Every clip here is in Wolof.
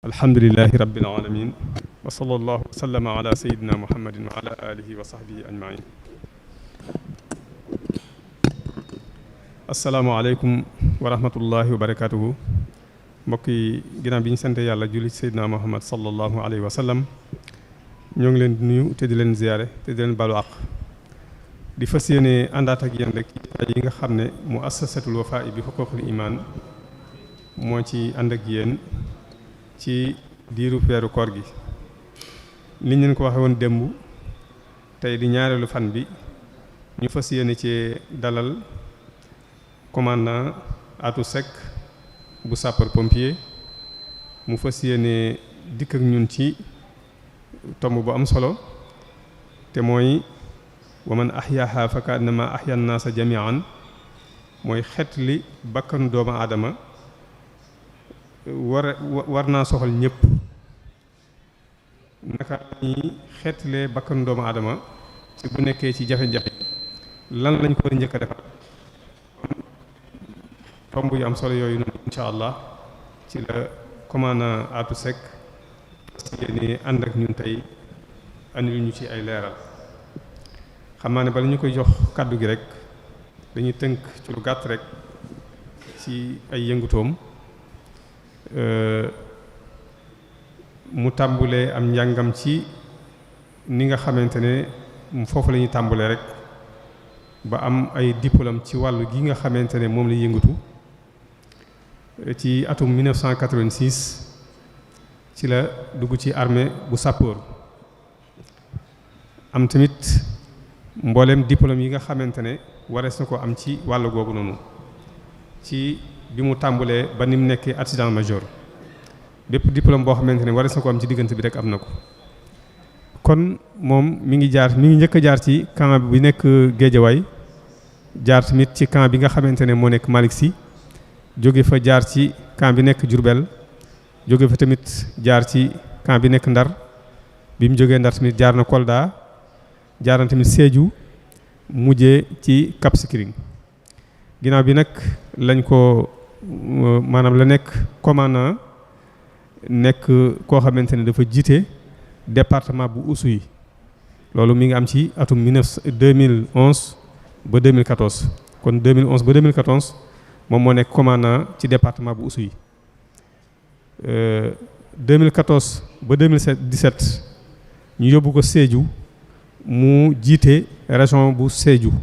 alhamdulilahi rabbil alamin wa sallallahu wa sallama ala sayidina muhammadin wa ala alihi wa sahbihi ajmain asalaamaaleykum wa rahmatullahi wa barakatuhu mbokk yi ginnaaw bi ñu sante yàlla julli ci sayidina muhammad sallallahu alayhi wa sallam ñoo ngi leen di nuyu te di leen ziyaare te di leen balu àq di fas yéene àndaat ak yéen rek yi nga xam ne mu assasatul wafaa bi xuquuqil iman moo ci ànd ak yéen ci diiru weeru koor gi li ñu leen ko waxe woon démb tey di ñaareelu fan bi ñu fas yéene ci dalal commandant Atou Seck bu sapeur pompier mu fas yéene dikk ak ñun ci tomb bu am solo te mooy wa man ahyaaha fa kaannama ahya an-naasa jami'an mooy xet li bakkanu doomu aadama war naa soxal ñëpp naka ñuy xeetlee bakkanu doomu aadama ci bu nekkee ci jafe-jafe lan lañ ko war a njëkk a defal tomb yu am solo yooyu noonu insha allah ci la commandant Atou Seck ci yéene ànd ak ñun tey andil ñu ci ay leeral xam naa ne bala ñu koy jox kàddu gi rek dañuy tënk ci lu gàtt rek ci ay yëngutoom mu tàmbulee am njàngam ci ni nga xamante ne foofu la ñuy tàmbulee rek ba am ay diplôme ci wàllu gi nga xamante ne moom la yëngatu ci atum 1986 ci la dugg ci armée bu sapeur am tamit mbooleem diplôme yi nga xamante ne warees na ko am ci wàllu googu noonu ci bi mu tàmbulee ba ni mu nekkee adjudant major bépp diplôme boo xamante ne warees na ko am ci diggante bi rek am na ko kon moom mi ngi njëkk a jaar ci camp bi nekk Géejawaay jaar tamit ci camp bi nga xamante ne moo nekk Malick Sy jóge fa jaar ci camp bi nekk Diourbel jóge fa tamit jaar ci camp bi nekk Ndar bi mu jógee Ndar tamit jaar na Kolda jaar na tamit Sédhiou mujjee ci Cap Skirring ginnaaw bi nag lañ ko maanaam la nekk commandant nekk koo xamante ne dafa jiite département bu Oussouye loolu mi ngi am ci atum 2011 ba 2014 kon 2011 ba 2014 moom moo nekk commandant ci département bu Oussouye 2014 ba 2017 ñu yóbbu ko Sédhiou mu jiite région bu Sédhiou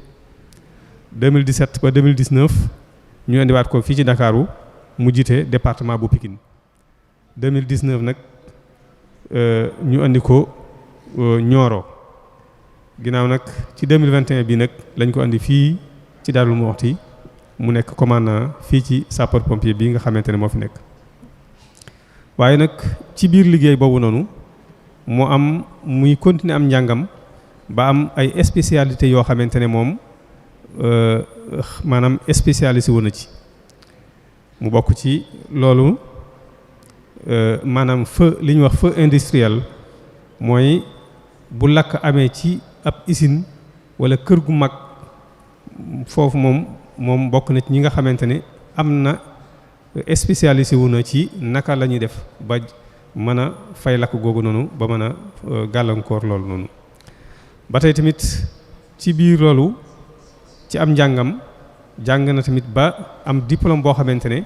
2017 ba 2019 ñu indiwaat ko fii ci Ndakaaru mu jiite département bu Pikine 2019 nag ñu andi ko Nioro ginnaaw nag ci 2021 bi nag lañ ko andi fii ci Darou Moukhty mu nekk commandant fii ci sapeur pompier bi nga xamante ne moo fi nekk waaye nag ci biir liggéey boobu noonu moo am muy continuer am njàngam ba am ay spécialité yoo xamante ne moom maanaam spécialisé wu na ci mu bokk ci loolu maanaam feu li ñuy wax feu industriel mooy bu lakk amee ci ab usine wala kër gu mag foofu moom bokk na ci ñi nga xamante ne am na spécialisé wu na ci naka la ñuy def ba mën a fay lakk googu noonu ba mën a gàllankoor loolu noonu ba tey tamit ci biir loolu ci am njàngam jàng na tamit ba am diplôme boo xamante ne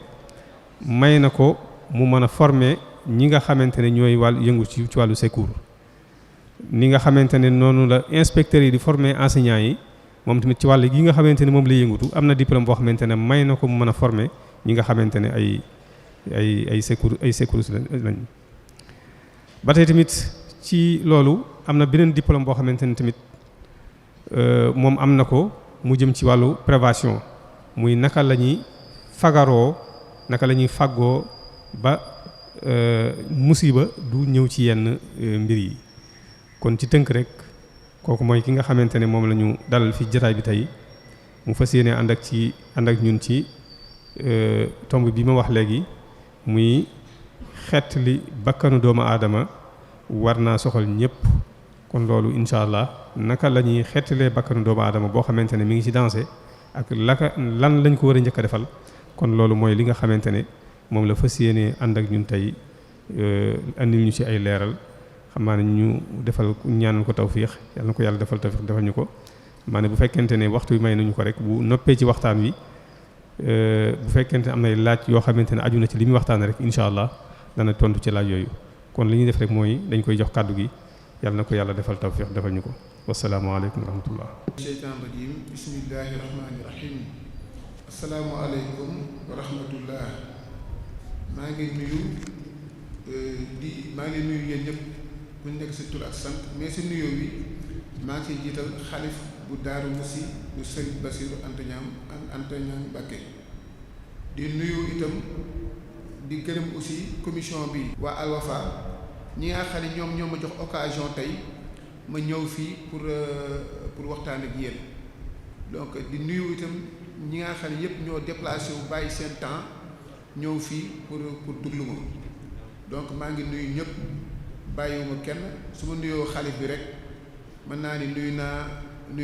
may na ko mu mën a former ñi nga xamante ne ñooy wàllu yëngu ci wàllu secours ni nga xamante ne noonu la inspecteurs yi di former enseignants yi moom tamit ci wàll gi nga xamante ne moom lay yëngutu am na diplôme boo xamante ne may na ko mu mën a former ñi nga xamante ne ay secours lañ ba tey tamit ci loolu am na beneen diplôme boo xamante ne tamit moom am na ko mu jëm ci wàllu prévention muy naka la ñuy fagaroo naka la ñuy faggoo ba musiba du ñëw ci yenn mbir yi kon ci tënk rek kooku mooy ki nga xamante ne moom la ñu dalal fi jotaay bi tey mu fas yéene ànd ak ñun ci tomb bi ma wax léegi muy xeet li bakkanu doomu aadama war naa soxal ñëpp kon loolu incha allah naka la ñuy xeetalee bakkanu doomu aadama boo xamante ne mi ngi ci dansé ak lan lañ ko war a njëkk a defal kon loolu mooy li nga xamante ne moom la fas yéene ànd ak ñun tey andil ñu ci ay leeral xam naa ne ñu defal ñaanal ko tawfiix yàlla na ko yàlla defal tawfiix defal ñu ko maa ne bu fekkente ne waxtu bi may nañu ko rek bu noppee ci waxtaan wi bu fekkente ne am nay laaj yoo xamante ne aju na ci li muy waxtaan rek incha allah dana tontu ci laaj yooyu kon li ñuy def rek mooy dañ koy jox kàddu gi yàlla na ko yàlla defal tawfiix defal ñu ko wasalaamaaleykum wa rahmatullah. sheytaan rajim bismillahi rahmani rahim asalaamaaleykum wa rahmatullah maa ngi nuyu yéen ñëpp ku nekk si tur ak sant mais si nuyoo bi maa ngi ciy jiital xalif bu Daaru Musi bu Sëriñ Basiru Anta Ñaŋ Mbàkke di nuyu itam di gërëm aussi commission bi waa Al Wafa ñi nga xam ne ñoom ma jox occasion tey ma ñëw fii pour waxtaan ak yéen donc di nuyu itam ñi nga xam ne yëpp ñoo déplacé wu bàyyi seen temps ñëw fii pour déglu ma donc maa ngi nuyu ñëpp bàyyiwuma kenn su ma nuyoo xalif bi rek mën naa ni nuyu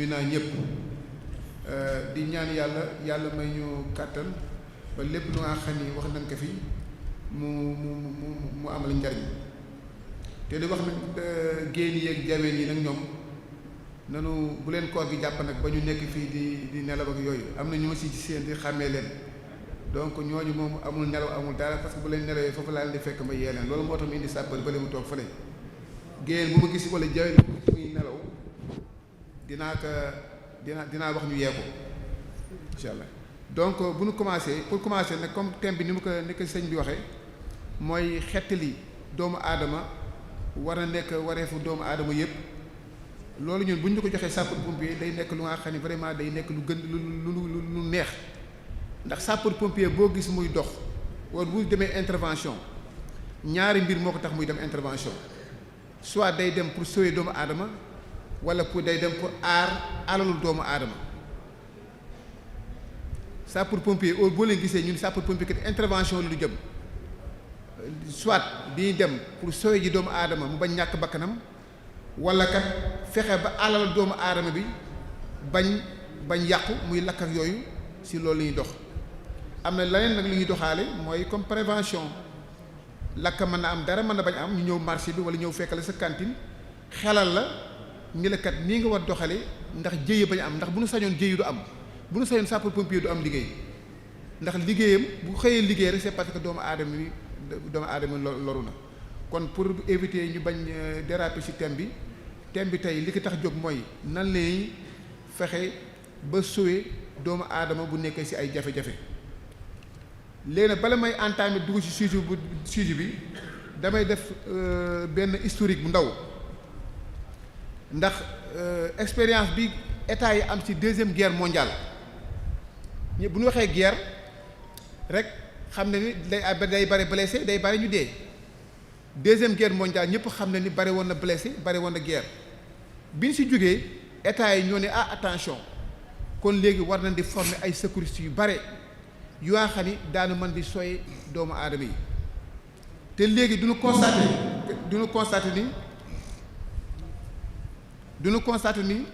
naa ñëpp di ñaan yàlla may ñu kàttan ba lépp lu nga xam ni wax nañ ko fi mu amal njariñ te di wax nag génn yi ak jaween yi nag ñoom nanu bu leen koor gi jàpp nag ba ñu nekk fii di nelaw ak yooyu am na ñu ma si seen di xàmmee leen donc ñooñu moom amul nelaw amul dara parce que bu leen nelawee foofu laa leen di fekk ma yee leen loolu moo tax mu indi sàppar ba mu toog fële génn bu ma gis wala jaween muy nelaw dinaa wax ñu yee ko incha allah donc bu ñu pour commencer nag comme thème bi ni ko sëñ bi waxee mooy xettali doomu aadama war a nekk wareefu doomu aadama yëpp loolu ñun bu ñu ko joxee sapeur-pompier day nekk lu nga xam ne vraiment day nekk lu gën lu neex ndax sapeur-pompier boo gis muy dox wala bu demee intervention ñaari mbir moo ko tax muy dem intervention soit day dem pour sauver doomu aadama wala day dem pour aar alalu doomu aadama sapeur-pompier boo leen gisee ñun sapeur-pompier kat intervention lu jëm soit di dem pour sauver ji doomu aadama mu bañ ñàkk bakkanam wala kat fexe ba alal doomu aadama bi bañ yàqu muy lakk ak yooyu si loolu la ñuy dox. am na leneen nag li ñuy doxaale mooy comme prévention lakk mën na am dara mën na bañ am ñu ñëw marché bi wala ñëw fekkale sa cantine xelal la ñu la kat nii nga war doxale ndax jëye bañ am ndax bu nu sañoon jëye du am bu nu sañoon sapeur-pompier du am liggéey ndax liggéeyam bu xëyee liggéey rek c'est parce que doomu aadama loru na kon pour éviter ñu bañ déraper ci thème bi tey li ko tax jóg mooy nan lay fexe ba sauver doomu aadama bu nekkee ci ay jafe-jafe léegi nag bala may entamer dugg ci sujet bi damay def benn historique bu ndaw ndax expérience bi état yi am ci deuxième guerre mondiale ñëpp bu ñu waxee guerre rek xam ne ni day bari blessé day bari ñu dee deuxième guerre mondiale ñëpp xam ne ni bari woon na blessé bari woon na guerre bi ñu ci jógee état yi ñoo ne attention kon léegi war nañ di former ay secouristes yu bare yu nga xam ni daanu mën di soye doomu aadama yi te léegi duñu constater ni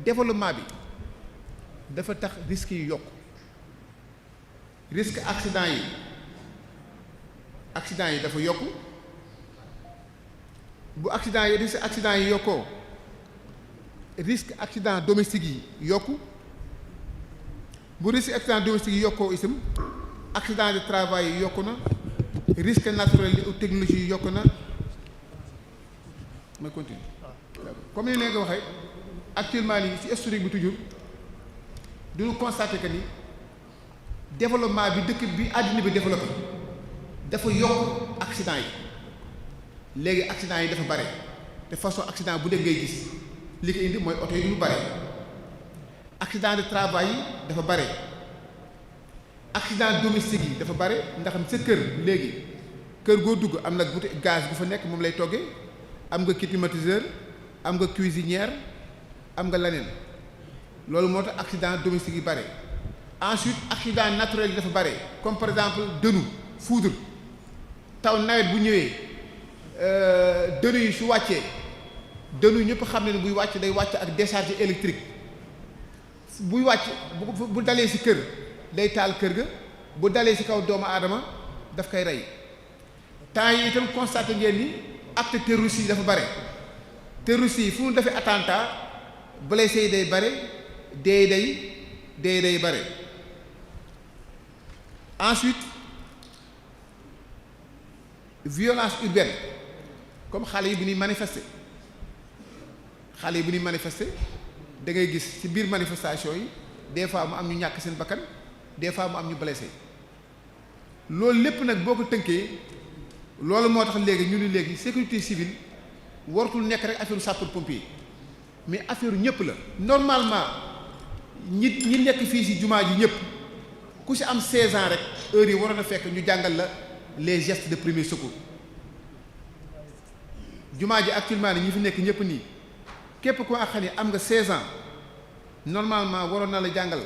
développement bi dafa tax risques yi yokk risque accident yi dafa yokk bu risque accident yi yokkoo risque accident domestique yi yokku bu risque accident domestique yi yokkoo itam accident de travail yi yokku na risque naturel yi technologie yi yokku na ma continue comme ni leen ko waxee actuellement nii ci historique bi toujours duñu constater que ni développement bi dëkk bi àddina bi développé dafa yokk accident yi léegi accident yi dafa bare te façon accident bu dee ngay gis li ko indi mooy oto yi du bare accident de travail yi dafa bare accident domestique yi dafa bare ndax sa kër léegi kër goo dugg am na bouteille gaz bu fa nekk moom lay toggee am nga climatiseur am nga cuisinière am nga leneen loolu moo tax accident domestique yi bare ensuite accident naturel yi dafa bare comme par exemple dënu foudre taw nawet bu ñëwee dënu yi su wàccee dënu ñëpp xam ne buy wàcc day wàcc ak décharge électrique buy wàcc bu dalee ci kër day taal kër ga bu dalee ci kaw doomu aadama daf koy rey temps yi itam constaté ngeen ni acte terroriste yi dafa bare terroriste yi fu mu defee attentat blessé yi day bare dee day bare. Ensuite violence urbaine comme xale yi bu ñuy manifester da ngay gis ci biir manifestation yi des fois mu am ñu ñàkk seen bakkan des fois mu am ñu blessé loolu lépp nag boo ko tënkee loolu moo tax léegi ñu ni léegi sécurité civile waratul nekk rek affaire sapeur pompier mais affaire ñëpp la. Normalement ñi nekk fii ci jumaa ji ñëpp ku ci am 16 ans rek heure yi waroon a fekk ñu jàngal la les gestes de premier secours. jumaa ji actuellement ni ñi fi nekk ñëpp nii képp ko nga xam ne am nga 16 ans normalement waroon na la jàngal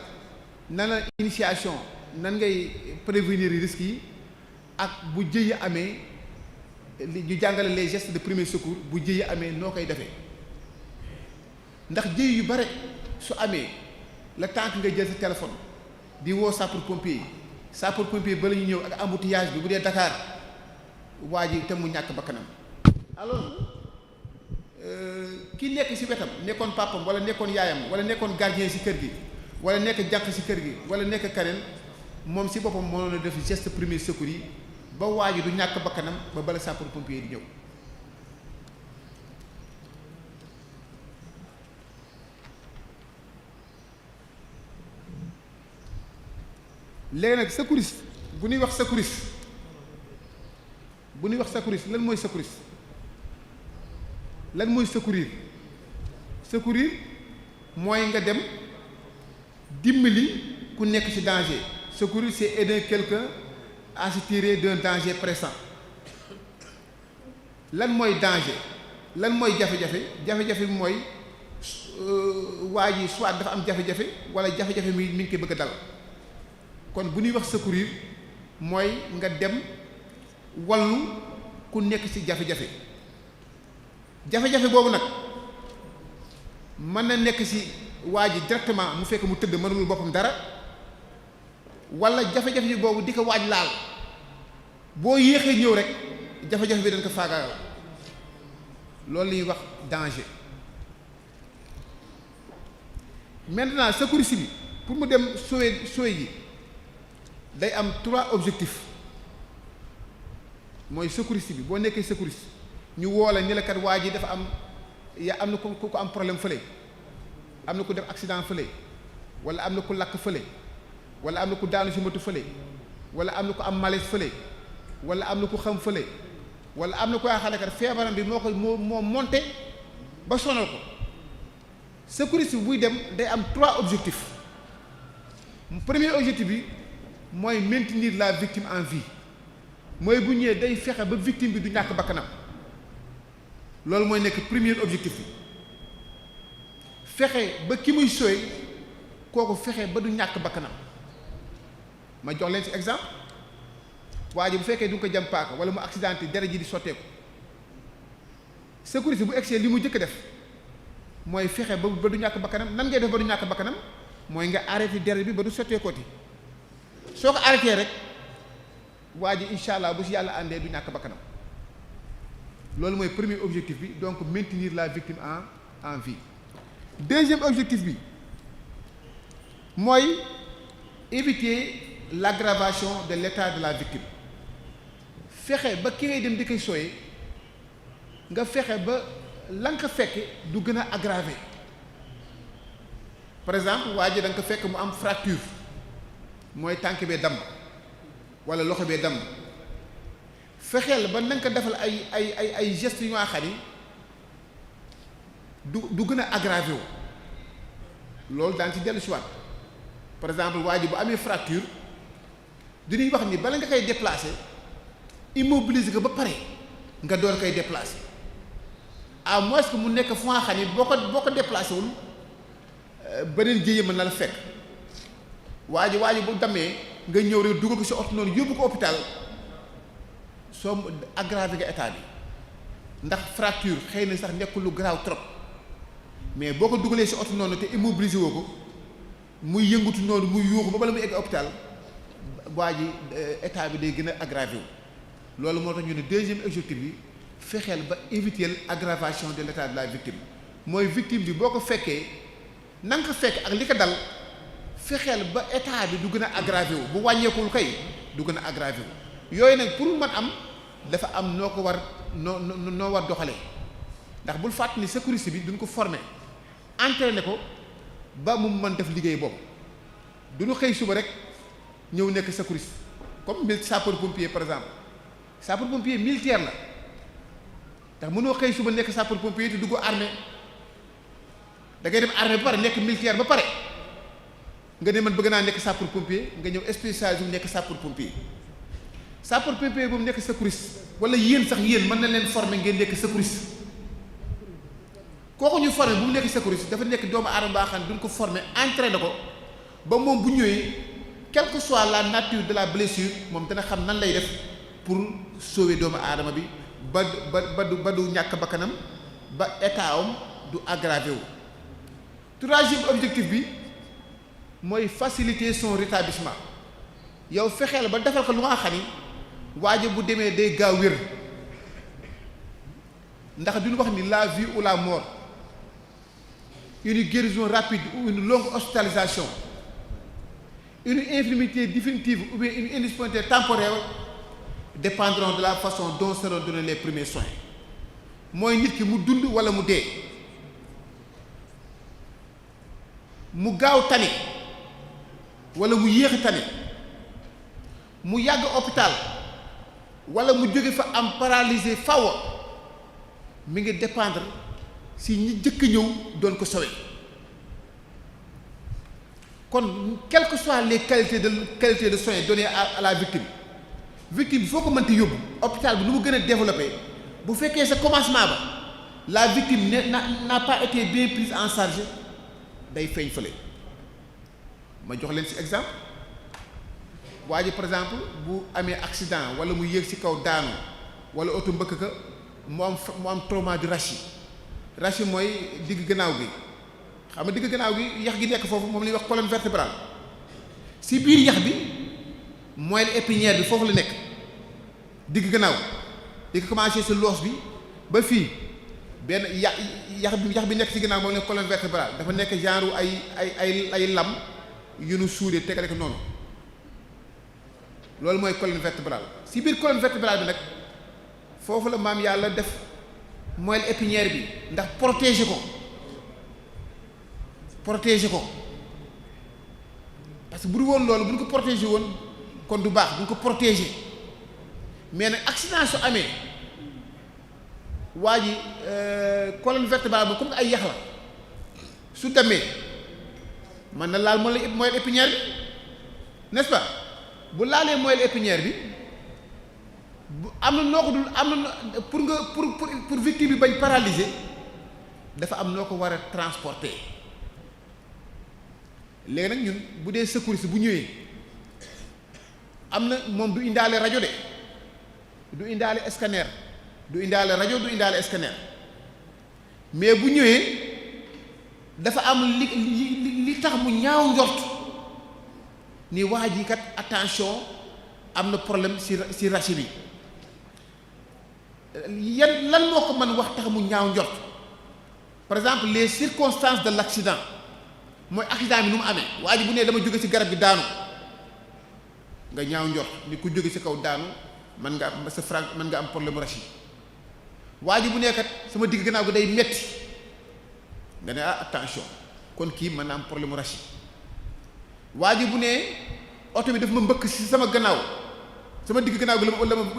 nan la initiation nan ngay prévenir risques yi ak bu jëye amee ñu jàngale les gestes de premier secours bu jëye amee noo koy defee ndax jëye yu bare su amee le temps que nga jël sa téléphone di woo sapeur pompier ba la ñu ñëw ak embouteillage bi bu dee Dakar waa ji te mu ñàkk bakkanam. Alors ki nekk ci wetam nekkoon papam wala nekkoon yaayam wala nekkoon gardien ci kër gi wala nekk jànq ci kër gi wala nekk keneen moom ci boppam mënoon a def geste premier secours yi ba waa ji du ñàkk bakkanam ba bala sapeur pompier di ñëw. léegi nag secouriste bu ñuy wax secouriste lan mooy secouriste lan mooy secourir mooy nga dem dimbali ku nekk ci danger. Secourir c'est aider quelqu'un à se tirer d'un danger pressant. lan mooy danger lan mooy jafe-jafe bi mooy waa ji soit dafa am jafe-jafe wala jafe-jafe mi ngi koy bëgg a dal. kon bu ñuy wax secourir mooy nga dem wallu ku nekk ci jafe-jafe boobu nag mën na nekk ci waa ji directement mu fekk mu tëdd mënul boppam dara walla jafe-jafe bi boobu di ko waaj laal boo yéexee ñëw rek jafe-jafe bi dañ ko faagaagal loolu la ñuy wax danger. maintenant secouriste bi pour mu dem sauver ji day am 3 objectifs mooy secouriste bi boo nekkee secouriste ñu woo la ni la kat waa ji dafa am am na ku am problème fële am na ku def accident fële wala am na ku lakk fële wala am na ku daanu ci moto fële wala am na ku am malaise fële wala am na ku xam fële wala am na ko yaa xam ne kat feebaram bi moo monté ba sonal ko. secouriste bi buy dem day am 3 objectifs. Premier objectif bi mooy maintenir la victime en vie mooy bu ñëwee day fexe ba victime bi du ñàkk bakkanam loolu mooy nekk premier objectif bi. fexe ba ki muy sooy kooku fexe ba du ñàkk bakkanam ma jox leen ci exemple waa ji bu fekkee du nga ko jam paaka wala mu accidenté dara ji di sotteeku sécurité bu egsee li mu jëkk def mooy fexe ba du ñàkk bakkanam. nan ngay def ba du ñàkk bakkanam mooy nga arrêté deret bi ba du sotteekooti soo ko arrêté rek waa ji incha allah bu si yàlla àndee du ñàkk bakkanam loolu mooy premier objectif bi donc maintenir la victime en vie. Deuxième objectif bi mooy éviter l'aggravation de l'état de la victime fexe ba ki ngay dem di koy sooyee nga fexe ba la nga ko fekke du gën a aggravé. Par exemple waa ji da nga ko fekk mu am fracture mooy tànk bee damm wala loxo bee damm fexeel ba na nga ko defal ay gestes yu nga xam ni du gën a aggravé wu loolu daan ci dellu si waat. Par exemple waa ji bu amee fracture dañuy wax ni bala nga koy déplacer immobiliser ko ba pare nga door koy déplacer à moins que mu nekk fu nga xam ni boo ko déplacé wul beneen jéye mën na la fekk waa ji bu demee nga ñëw rek dugal ko ci oto noonu yóbbu ko hôpital soo aggravé nga état bi ndax fracture xëy na sax nekkul lu garaaw trop mais boo ko dugalee ci oto noonu te immobilisé woo ko muy yëngutu noonu muy yuuxu ba bala muy egg hôpital waa ji état bi day gën a aggravé wu loolu moo tax ñu ne deuxième objectif bi fexeel ba éviter l'aggravation de l'état de la victime mooy victime bi boo ko fekkee na nga ko fekk ak li ko dal fexeel ba état bi du gën a aggravé wu bu wàññeekul kay du gën a aggravé wu yooyu nag pour mën am dafa am noo ko war noo war doxalee ndax bul fàttali ni sécurité bi duñ ko former entraîner ko ba mu mën def liggéey boobu duñu xëy suba rek ñëw nekk sécurité comme sapeur pompier par exemple sapeur pompier militaire la ndax mënoo xëy suba nekk sapeur pompier te dugg armée da ngay dem armée ba pare nekk militaire ba pare nga ne man bëgg naa nekk sapeur pompier nga ñëw spécialisé bu nekk sapeur pompier boobu nekk secouriste wala yéen sax yéen mën na leen former ngeen nekk secouriste kooku ñu former bu mu nekk secouriste dafa nekk doomu aadama baa xam ne duñ ko former entraîné ko ba moom bu ñëwee quelle que soit la nature de la blessure moom dana xam nan lay def pour sauver doomu aadama bi ba du ñàkk bakkanam ba état am du aggravé wu. troisième objectif bi mooy faciliter son rétablissement yow fexeel ba defal ko lu nga xam ni waaje bu demee day gaaw wér ndax duñu wax ni la vie ou la mort, une guérison rapide ou une longue hospitalisation, une infirmité définitive ou bien une indisponibilité temporaire dépendront de la façon dont seront donnés les premiers soins. mooy nit ki mu dund wala mu dee, mu gaaw tane wala mu yéex a tane, mu yàgg hôpital wala mu jóge fa am paralysé faw mi ngi dépendre si ñi jëkk ñëw doon ko sowe. kon quelles que soient les qualités de soins données à la victime bi foo ko mënti yóbbu hôpital bi nu mu gën a développé bu fekkee sa commencement ba la victime n'a pas été bien prise en charge day feeñ fële. ma jox leen ci exemple waa ji par exemple bu amee accident wala mu yéeg ci kaw daanu wala oto mbëkk ka mu am trauma du rachis mooy digg gannaaw gi. xam nga digg gannaaw gi yax gi nekk foofu moom la ñuy wax colonne vertébrale ci biir yax bi moelle épinière bi foofu la nekk digg gannaaw di ko commencé ci loos bi ba fii benn yax bi nekk ci gannaaw moom la colonne vertébrale dafa nekk genre ay lam yu nu suudee tegale ko noonu loolu mooy colonne vertébrale. ci biir colonne vertébrale bi nag foofu la maam yàlla def moelle épinière bi ndax protéger ko parce que bu dul woon loolu bu ñu ko protéger woon kon du baax bu ñu ko protéger mais nag accident su amee waa ji colonne vertébrale bi comme ay yax la su demee mën na laal moelle épinière bi n'est-ce pas bu laalee moelle épinière bi bu am na noo ko dul am na pour victime bi bañ paralysé dafa am noo ko war a transporter. léegi nag ñun bu dee secouriste bu ñëwee am na moom du indaale rajo de du indaale scanner du indaale rajo du indaale scanner mais bu ñëwee dafa am li tax mu ñaaw njort ni waa ji kat attention am na problème ci rachis bi lan moo ko mën wax tax mu ñaaw njort par exemple les circonstances de l'accident. mooy accident bi nu mu amee waa ji bu nee dama jóge ci garab gi daanu nga ñaaw njort ni ku jóge ci kaw daanu mën nga am mën nga am problème rachis waa ji bu nee kat sama digg gannaaw gi day metti nga ne attention kon kii mën na am problème rachis waa ji bu nee oto bi daf ma mbëkk ci sama gannaaw sama digg gannaaw gi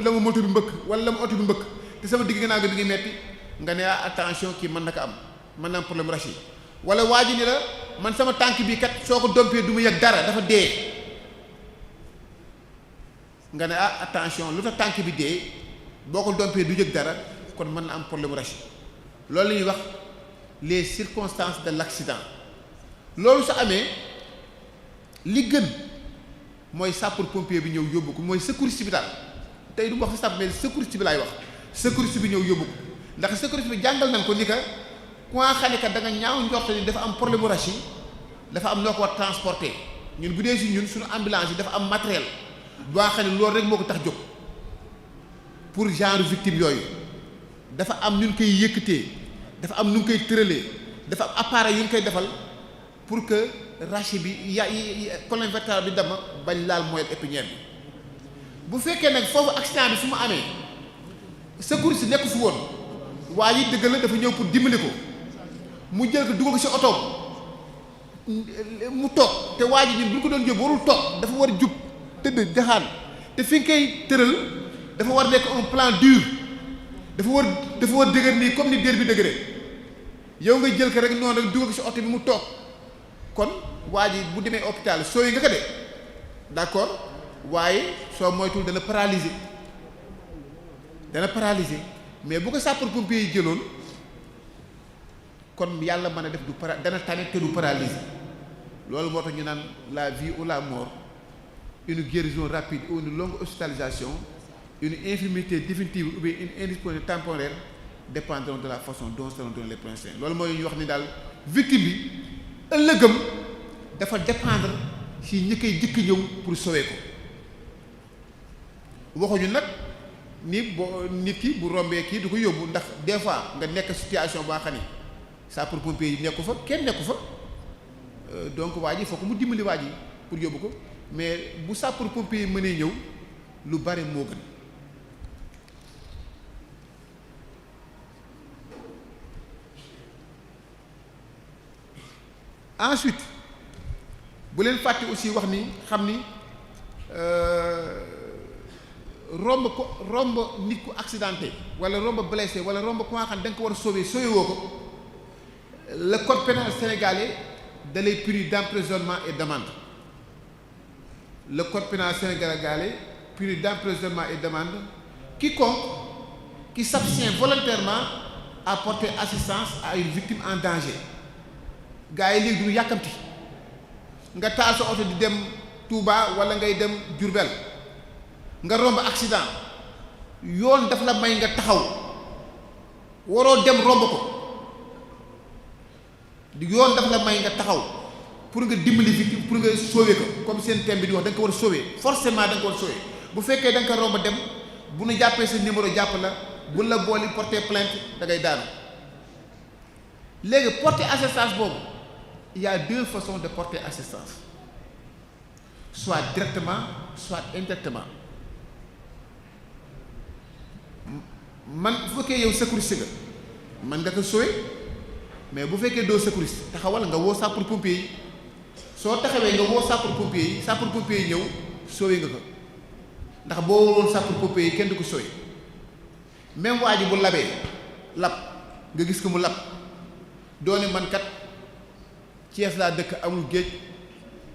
la ma moto bi mbëkk wala la ma oto bi mbëkk te sama digg gannaaw gi bi ngi metti nga ne attention kii mën na ko am mën na am problème rachis wala waa ji ni la man sama tànk bi kat soo ko dompee du mu yëg dara dafa dee nga ne attention lu tax tànk bi dee boo ko dompee du yëg dara kon mën na am problème rachis loolu la ñuy wax les circonstances de l'accident. loolu su amee li gën mooy sapeur pompier bi ñëw yóbbu ko mooy secouriste bi daal tey du ma wax si mais secouriste bi laay wax secouriste bi ñëw yóbbu ko ndax secouriste bi jàngal nañ ko ni ka ku nga xam ne kat da nga ñaaw njort ni dafa am problème rachis dafa am noo ko war transporter ñun bu dee si ñun suñu ambulance yi dafa am matériel boo xam ne loolu rek moo ko tax jóg pour genre victime yooyu dafa am ñu koy yëkkatee dafa am ñu koy tëralee dafa am appareil yu ñu koy defal pour que rachis bi colonne vertébrale bi dama bañ laal moelle épinière bi bu fekkee nag foofu accident bi fu mu amee secouriste nekk fu woon waa yi dëgg la dafa ñëw pour dimbali ko mu jël ko dugal ko ci otoom mu toog te waa ji ñun bu ñu ko doon yóbbu warul toog dafa war a jub tëdd jaxaan te fi nga koy tëral dafa war nekk un plan dur dafa war dëgër nii comme ni dér bi dëgëree yow nga jël ko rek noonu rek dugal ko ci oto bi mu toog kon waa ji bu demee hôpital sooy nga ko de d'accord waaye soo moytul dana paralyser mais bu ko sapeurs-pompiers yi jëloon kon yàlla mën a def dana tane te du paralyser loolu moo tax ñu naan la vie ou la mort, une guérison rapide ou une longue hospitalisation, une infirmité définitive ou bien une indisponibilité temporaire dépendront de la façon dont seront donnés les principes. loolu mooy ñu wax ni daal victime bi ëllëgam dafa dépendre ci ñi koy jëkk ñëw pour sauver ko waxuñu nag ni boo nit ki bu rombee kii du ko yóbbu ndax des fois nga nekk situation boo xam ni sapeurs-pompiers yi nekku fa kenn nekku fa donc waa ji fokk mu dimbali waa ji pour yóbbu ko mais bu sapeurs-pompiers yi mënee ñëw lu bari moo gën. Ensuite bu leen fàtte aussi wax ni xam ni romb nit ku accidenté wala romb blessé wala romb ku nga xam da nga ko war a sauver woo ko le code pénal sénégalais da lay puni d'emprisonnement et d'amende. Le code pénal sénégalais puni d'emprisonnement et d'amende quiconque qui s'abstient volontairement à porter assistance à une victime en danger. Gaa yi léegi du yàkkamti nga taal sa oto di dem Touba wala ngay dem Diourbel nga romb accident yoon daf la may nga taxaw waroo dem romb ko yoon daf la may nga taxaw pour nga dimbali victime pour nga sauver ko comme seen thème bi di wax da nga ko war a sauver forcément da nga ko war a sauver bu fekkee da nga ko romb dem bu nu jàppee sa numéro jàpp la bu la booli porter plainte da ngay daanu léegi porter assistance boobu. Il y a deux façons de porter assistance, soit directement, soit indirectement. Man bu fekkee yow secouriste nga man nga ko sauver mais bu fekkee doo secouriste taxawal nga woo sapeurs-pompiers yi soo taxawee nga woo sapeurs-pompiers yi ñëw sauver nga ko ndax boo wóoroon sapeurs-pompiers yi kenn du ko sauver même waa ji bu labee lab nga gis ko mu lab doone man kat. Thiès laa dëkk amul géej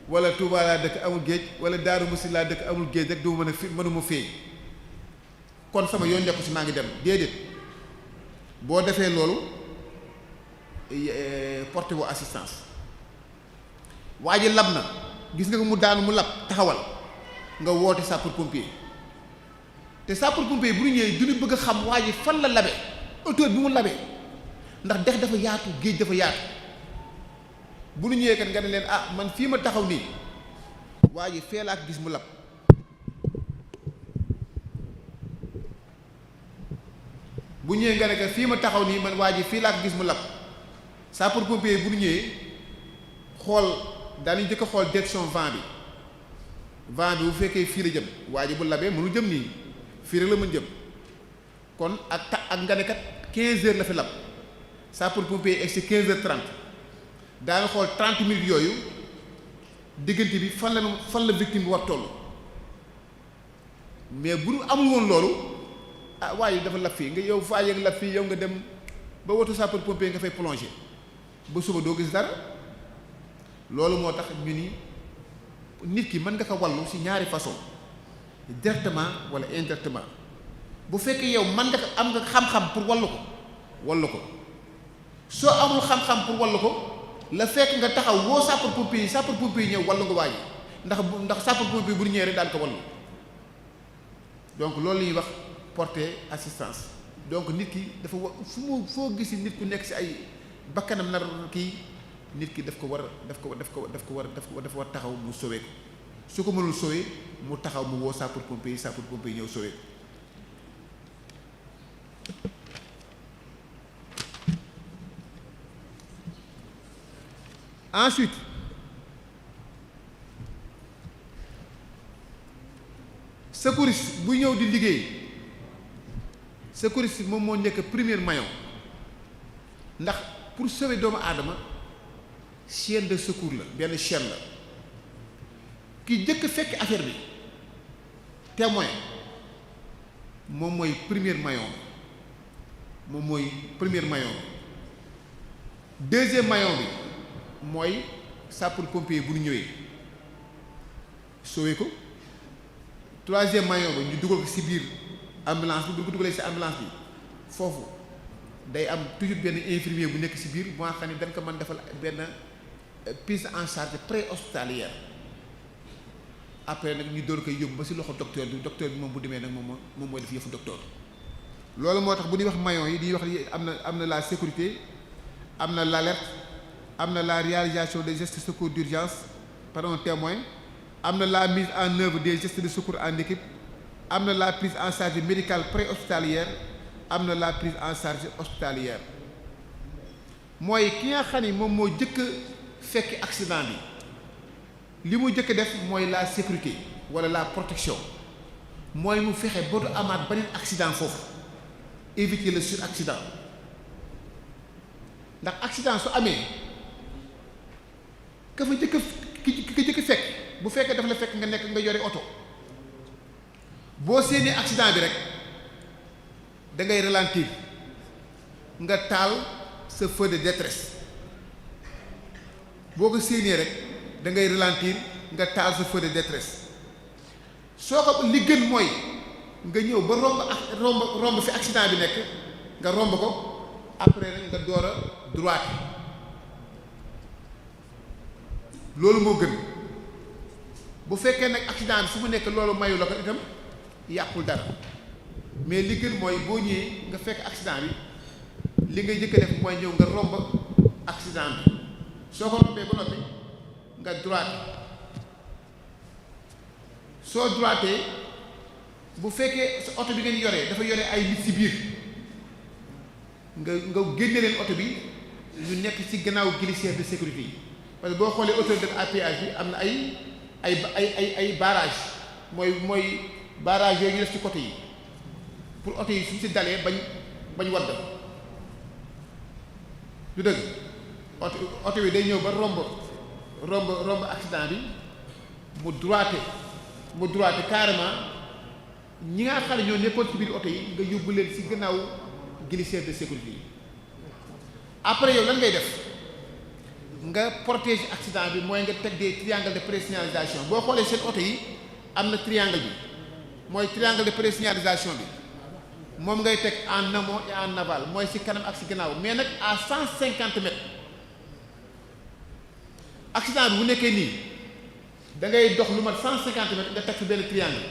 wala Touba laa dëkk amul géej wala Daaru Musi laa dëkk amul géej rek du mën a mënuma feeñ kon sama yoon nekku ci maa ngi dem déedéet boo defee loolu porté wu assistance waa ji lab na gis nga ko mu daanu mu lab taxawal nga woote sapeurs-pompiers te sapeurs-pompiers bu ñu ñëwee du ñu bëgg a xam waa ji fan la labe auteur bi mu labee ndax dex dafa yaatu géej dafa yaatu. bu nu ñëwee kat nga ne leen ah man fii ma taxaw nii waa ji fee laa ko gis mu lab bu ñëwee nga ne kat fii ma taxaw nii man waa ji fii laa ko gis mu lab sapeurs-pompiers bu nu ñëwee xool daanañ jëkk a xool direction vent bi bu fekkee fii la jëm waa ji bu labee mënu jëm nii fii rek la mën jëm kon ak nga ne kat 15 heures la fi lab sapeurs-pompiers egg si 15h30. daana xool 30 minutes yooyu diggante bi fan la victime bi war toll mais bu amul woon loolu ah waaye dafa lab fii nga yow faa yëg lab fii yow nga dem ba woto sapeurs-pompiers nga fay plonger ba suba doo gis dara loolu moo tax ñu ni nit ki mën nga ko wallu ci ñaari façon directement wala indirectement bu fekkee yow mën nga ko am nga xam-xam pour wallu ko soo amul xam-xam pour wallu ko la fekk nga taxaw woo sapeurs-pompiers yi ñëw wallu nga waa ji ndax sapeurs-pompiers bu ñu ñëwee rek daal ko wallu donc loolu la ñuy wax porter assistance donc nit ki dafa foo gisi nit ku nekk ci ay bakkanam nar kii nit ki dafa war taxaw mu sauver ko su ko mënul sauver mu taxaw mu woo sapeurs-pompiers yi ñëw sauver ko ensuite secouriste bu ñëw di liggéey secouriste moom moo nekk premier maillon ndax pour sauver doomu aadama chaîne de secours la benn chaîne la ki jëkk fekk affaire bi témoin moom mooy premier maillon deuxième maillon bi mooy sapeur-pompier bu ñu ñëwee sauver ko troisième maillon bi ñu dugal ko ci biir ambulance bi bu ñu ko dugalee ci ambulance bi foofu day am toujours benn infirmier bu nekk ci biir bu nga xam ne dañ ko mën defal benn prise en charge pré-hospitalière après nag ñu door koy yóbbu ba ci loxo docteur bi moom bu demee nag moom mooy def yëfu docteur. loolu moo tax bu ñuy wax maillons yi di wax am na la sécurité am na l'alerte am na la réalisation des gestes de secours d'urgence par un témoin am na la mise en œuvre des gestes de secours en équipe am na la prise en charge médicale pré-hospitalière am na la prise en charge hospitalière mooy ki nga xam ni moom moo jëkk fekk accident bi li mu jëkk def mooy la sécurité wala la protection mooy mu fexe ba du amaat beneen accident foofu éviter le suraccident ndax accident su amee ka fa jëkk ki jëkk fekk bu fekkee dafa la fekk nga yore oto boo séenee accident bi rek da ngay ralentir nga taal sa feu de détresse boo ko séenee rek da ngay ralentir nga taal sa feu de détresse soo ko li gën mooy nga ñëw ba romb fi accident bi nekk nga romb ko après rek nga door a droite loolu moo gën bu fekkee nag accident bi fu mu nekk loolu mayu la ko itam yàqul dara mais li gën mooy boo ñëwee nga fekk accident bi li ngay jëkk def mooy ñëw nga romb accident bi soo ko rombee ba noppi nga droite soo droitee bu fekkee sa oto bi ngeen yoree dafa yore ay nit ci biir nga génne leen oto bi ñu nekk ci gannaaw glissière de sécurité yi parce que boo xoolee autoroute à péage bi am na ay barrage mooy barrage yooyu ñu def ci côté yi pour oto yi suñ ci dalee bañ wadd du dëgg oto bi day ñëw ba romb accident bi mu droité carrément ñi nga xam ne ñoo nekkoon ci biir oto yi nga yóbbu leen ci gannaaw glissière de sécurité yi après yow lan ngay def nga protéger accident bi mooy nga teg des triangles de présignalisation boo xoolee seen oto yi am na triangle bi mooy triangle de présignalisation bi moom ngay teg en amont et en aval mooy ci kanam ak ci gannaaw mais nag à 150 mètres accident bi bu nekkee nii da ngay dox lu mat 150 mètres nga teg fi benn triangle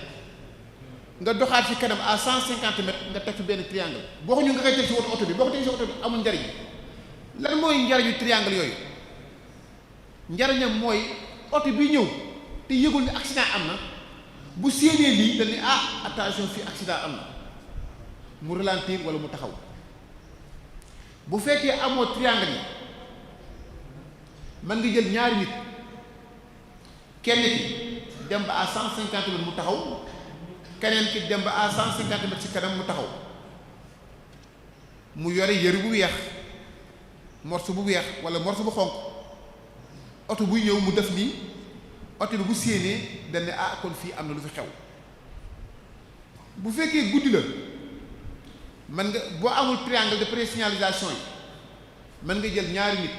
nga doxaat ci kanam à 150 mètres nga teg fi benn triangle boo ko ñu nga koy teg ci oto bi boo ko teg ci oto bi amul njariñ lan mooy njariñu triangle yooyu njariñam mooy oto bi ñëw te yëgul ni accident am na bu séenee lii dañ ne attention fii accident am na mu ralentir wala mu taxaw bu fekkee amoo triangle yi mën nga jël ñaari nit kenn ki dem ba à 150 mètres mu taxaw keneen ki dem ba à 150 mètres ci kanam mu taxaw mu yore yëru bu weex morceau bu weex wala morceau bu xonq oto buy ñëw mu def nii oto bi bu séenee dañ ne kon fii am na lu fi xew bu fekkee guddi la mën nga boo amul triangle de présignalisation yi mën nga jël ñaari nit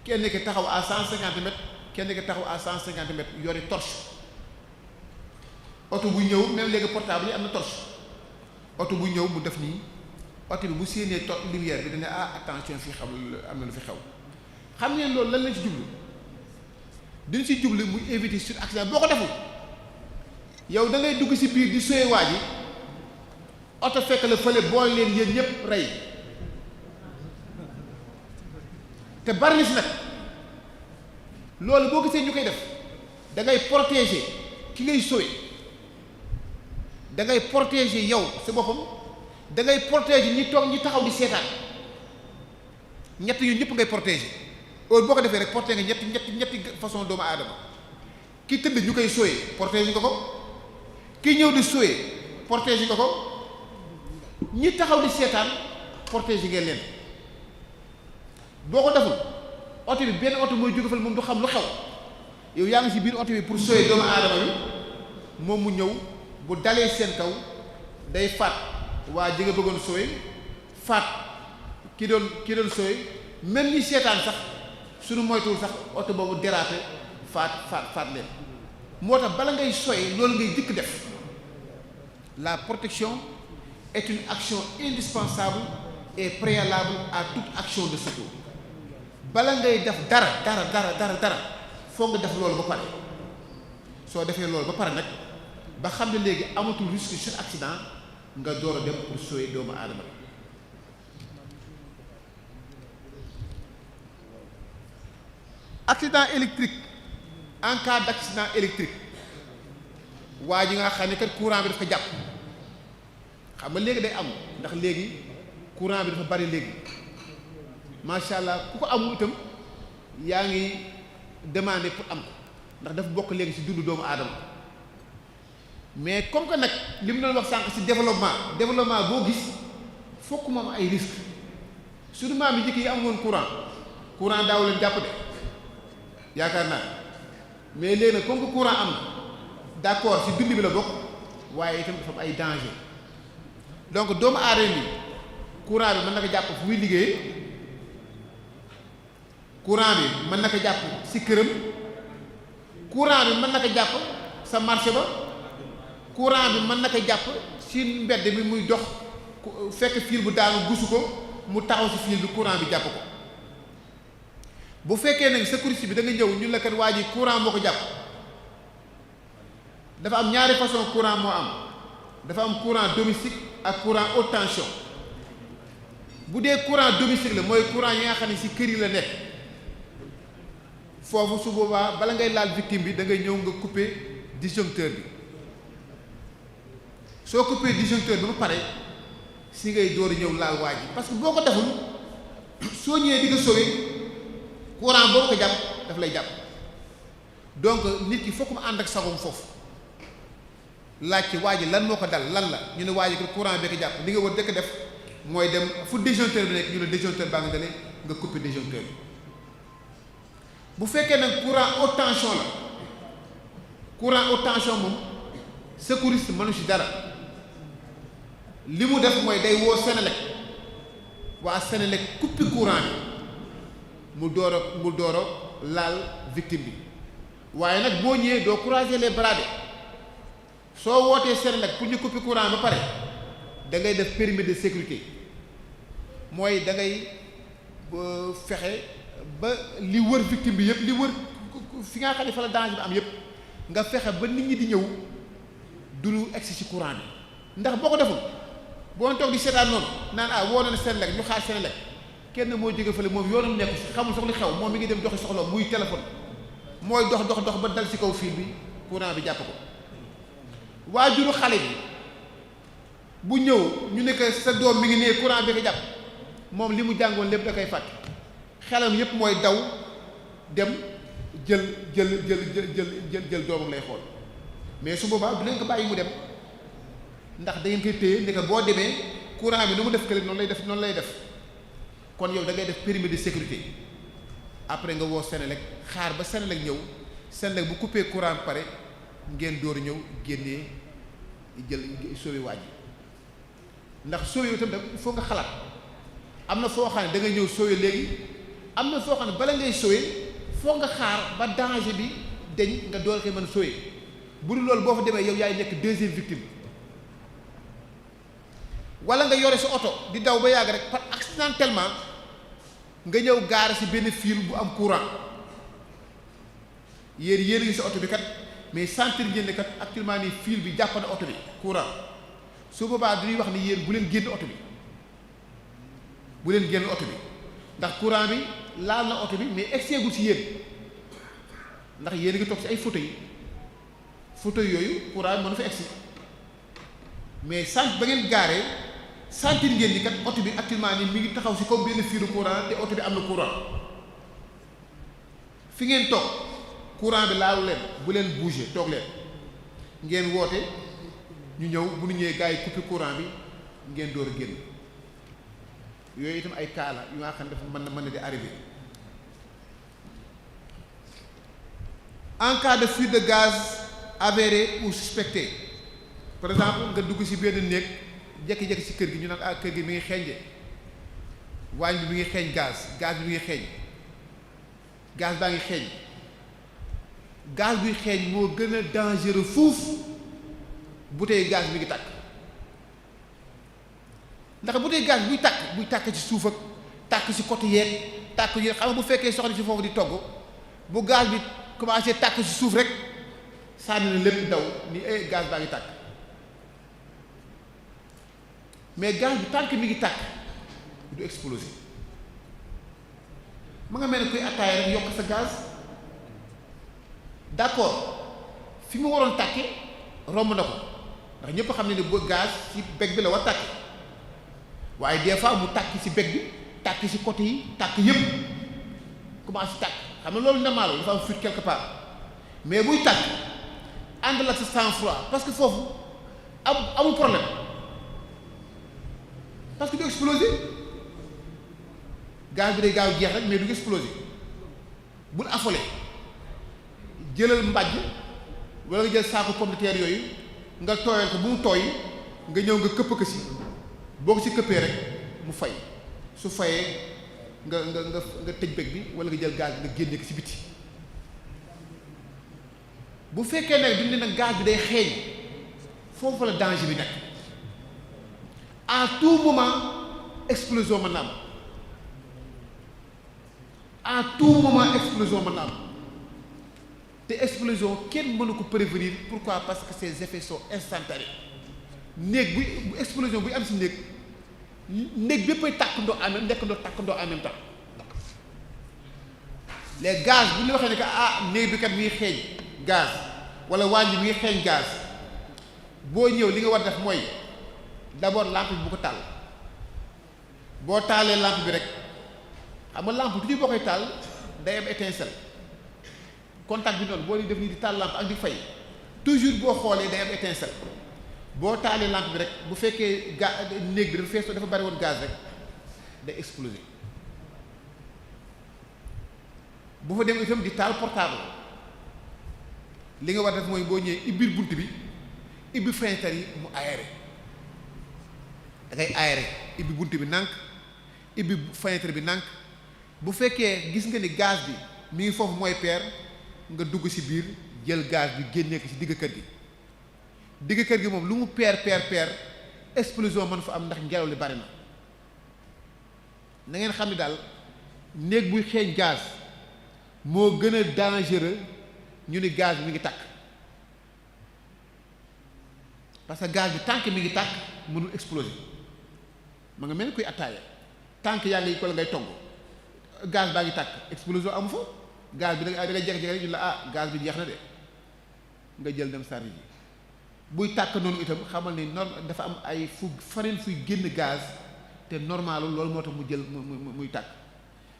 kenn ki taxaw à 150 mètres kenn ki taxaw à 150 mètres yori torche oto buy ñëw même léegi portable yi am na torche oto buy ñëw mu def nii oto bi bu séenee lumière bi dana attention fii am na lu fi xew xam ngeen loolu lan lañ ci jublu dañ ci jublu muy éviter sur accident boo ko deful yow da ngay dugg ci biir di soye waa ji oto fekk la fële boole leen yéen ñëpp rey te bari na si nag loolu boo gisee ñu koy def da ngay protéger ki ngay sowe da ngay protéger yow sa boppam da ngay protéger ñi toog ñi taxaw di seetaan ñett yu ñëpp ngay protéger heure boo ko defee rek porté nga ñetti façon doomu aadama ki tëdd ñu koy sooyee protéger nga ko ki ñëw di sooyee protéger nga ko ñi taxaw di seetaan protéger ngeen leen boo ko deful oto bi benn oto mooy jóge fal moom du xam lu xew yow yaa ngi ci biir oto bi pour sooyee doomu aadama bi moom mu ñëw bu dalee seen kaw day faat waa ji nga bëggoon sooyee faat ki doon sooyee même ñi seetaan sax suñu moytuwul sax oto boobu dérapé faat leen moo tax bala ngay sooyee loolu ngay jëkk def la protection est une action indispensable et préalable à toute action de secours bala ngay def dara foog nga def loolu ba pare soo defee loolu ba pare nag ba xam ne léegi amatul risque sur accident nga door a dem pour sauver doomu aadama bi accident électrique en cas d'accident électrique waa ji nga xam ne kat courant bi dafa jàpp xam nga léegi day am ndax léegi courant bi dafa bari léegi macha allah ku ko amul itam yaa ngi demander pour am ko ndax dafa bokk léegi ci dundu doomu aadama mais comme que nag li mu doon wax sànq ci développement boo gis fokk mu am ay risques surtout maam yi njëkk yi amoon courant daaw leen jàpp de yaakaar naa mais léegi nag comme que courant am na d'accord ci dund bi la bokk waaye itam dafa am ay danger donc doomu aadama bi courant bi mën na ko jàpp fu muy liggéey courant bi mën na ko jàpp ci këram courant bi mën na ko jàpp sa marché ba courant bi mën na ko jàpp ci mbedd bi muy dox fekk fil bu daanu gusu ko mu taxaw ci fil bi courant bi jàpp ko bu fekkee nag sécurité bi da nga ñëw ñu la kat waa ji courant moo ko jàpp dafa am ñaari façon courant moo am dafa am courant domestique ak courant haute tension bu dee courant domestique la mooy courant yi nga xam ne ci kër yi la nekk foofu su boobaa bala ngay laal victime bi da ngay ñëw nga couper disjoncteur bi soo couper disjoncteur bi ba pare si ngay door ñëw laal waa ji parce que boo ko deful soo ñëwee di nga sauver courant boo ko jàpp daf lay jàpp donc nit ki fokk mu ànd ak sagom foofu laaj ci waa ji lan moo ko dal lan la ñu ne waa ji courant bi ko jàpp li nga war dëkk def mooy dem fu disjoncteur bi nekk ñu ne disjoncteur baa nga dale nga couper disjoncteur bi bu fekkee nag courant haute tension la courant haute tension moom secouriste mënu ci dara li mu def mooy day woo Senelec waa Senelec couper courant bi mu door a laal victime bi waaye nag boo ñëwee doo croiser les bras de soo wootee Senelec pour ñu couper courant ba pare da ngay def périmètre de sécurité mooy da ngay fexe ba li wër victime bi yëpp li wër fi nga xam ne fa la danger bi am yëpp nga fexe ba nit ñi di ñëw du lu egsi ci courant bi ndax boo ko deful boo toog di seetaan noonu naan woo na Senelec ñu xaar Senelec kenn moo jóge fële moom yoonam nekk ci xamul sax li xew moom mi ngi dem doxi soxla muy téléphone mooy dox ba dal ci kaw fil bi courant bi jàpp ko waajuru xale bi bu ñëw ñu ne que sa doom mi ngi nee courant bi ko jàpp moom li mu jàngoon lépp da koy fàtte xelam yépp mooy daw dem jël doomam lay xool mais su boobaa du leen ko bàyyi mu dem ndax da ngeen koy téye ne que boo demee courant bi nu mu def kële noonu lay def kon yow da ngay def périmètre de sécurité après nga woo Senelec xaar ba Senelec ñëw Senelec bu coupé courant bi pare ngeen door ñëw génnee jël sauver waa ji ndax sauver itam il faut nga xalaat am na foo xam ne da nga ñëw sauver léegi am na foo xam ne bala ngay sauver foo nga xaar ba danger bi deñ nga door koy mën a sauver bu dul loolu boo fa demee yow yaay nekk deuxième victime wala nga yore sa oto di daw ba yàgg rek par accidentellement nga ñëw gaare ci benn fil bu am courant yéen ngi sa oto bi kat mais sentir ngeen ne kat actuellement nii fil bi jàpp na oto bi courant su boobaa dañuy wax ni yéen bu leen génn oto bi ndax courant bi laal na oto bi mais egseegul ci yéen ndax yéen a ngi toog ci ay fauteuil yooyu courant bi mënu fa egsi mais ba ngeen gaaree sentir ngeen ni kat oto bi actuellement nii mi ngi taxaw ci comme benn fiilu courant te oto bi am na courant fi ngeen toog courant bi laalu leen bu leen bouger toog leen ngeen woote ñu ñëw bu ñu ñëwee gars yi couper courant bi ngeen door a génn yooyu itam ay cas la yu nga xam ne dafa mën na di arrivé en cas de fuite de gaz avéré ou suspecté par exemple nga dugg ci benn néeg jekki-jekki ci kër gi ñu naan ah kër gi mi ngi xeeñje waañ bi mi ngi xeeñ gaz bi mi ngi xeeñ gaz baa ngi xeeñ gaz buy xeeñ moo gën a dangereux fuuf bouteille gaz mi ngi tàkk ndax bouteille gaz buy tàkk ci suuf ak tàkk ci côté yeeg tàkk yi xam nga bu fekkee soxna ci foofu di togg bu gaz bi commencé tàkk ci suuf rek sànni na lépp daw ni gaz baa ngi tàkk mais gaz bi tànk mi ngi tàkk du exploser ma nga mel ne koy attaaya rek yokk sa gaz d'accord fi mu waroon tàkke romb na ko ndax ñëpp xam ne ne bu gaz ci bec bi la war tàkk waaye des fois mu tàkk ci bec bi tàkk ci côté yi tàkk yëpp commencé tàkk xam nga loolu normal dafa am fuite quelque part mais buy tàkk ànd la sa sang-froid parce que foofu amul problème parce que du exploser gaz bi day gaaw jeex rek mais du exploser bul affolé jëlal mbàjj wala nga jël saako pomme de terre yooyu nga tooyal ko bu mu tooy nga ñëw nga këpp ko si boo ko si këppee rek mu fay su fayee nga tëj bec bi wala nga jël gaz bi nga génne ko si biti bu fekkee nag duñ ne nag gaz bi day xeeñ foofu la danger bi nekk à tout moment explosion mën na am à tout moment explosion mën na am te explosion kenn mënu ko prévenir pourquoi parce que ses effets sont instantanés néeg bu explosion buy am si néeg béppay tàkkandoo tàkkandoo en même temps les gaz bu ñu waxee ne que néeg bi kat mi ngi xeeñ gaz wala waañ bi mi ngi xeeñ gaz boo ñëw li nga war def mooy d'abord lampe bi bu ko taal boo taalee lampe bi rek xam nga lampe toujours boo koy taal day am étincelle contact bi noonu boo di def nii di taal lampe ak di fay toujours boo xoolee day am étincelle boo taalee lampe bi rek bu fekkee néeg bi dafa fees dafa bari woon gaz rek day exploser bu fa dem itam di taal portable li nga war def mooy boo ñëwee ibbil bunt bi ibbi fenêtre yi mu aéré da ngay aéré ibbi bunt bi nànk ibbi fenêtre bi nànk bu fekkee gis nga ni gaz bi mi ngi foofu mooy peer nga dugg ci biir jël gaz bi génnee ko ci digg kër gi moom lu mu peer explosion mën fa am ndax ngelaw li bari na ngeen xam ne daal néeg buy xeeñ gaz moo gën a dangereux ñu ni gaz bi mi ngi tàkk parce que gaz bi tànk mi ngi tàkk mënul exploser ma nga mel ni kuy attaaya tànk yaa ngi ko la ngay togg gaz baa ngi tàkk explosion amu fa gaz bi da ngay jekk-jekk rek ñu la gaz bi jeex na de nga jël dem sarri ji buy tàkk noonu itam xamal ni dafa am ay faneen fuy génn gaz te normal loolu moo tax mu jël muy tàkk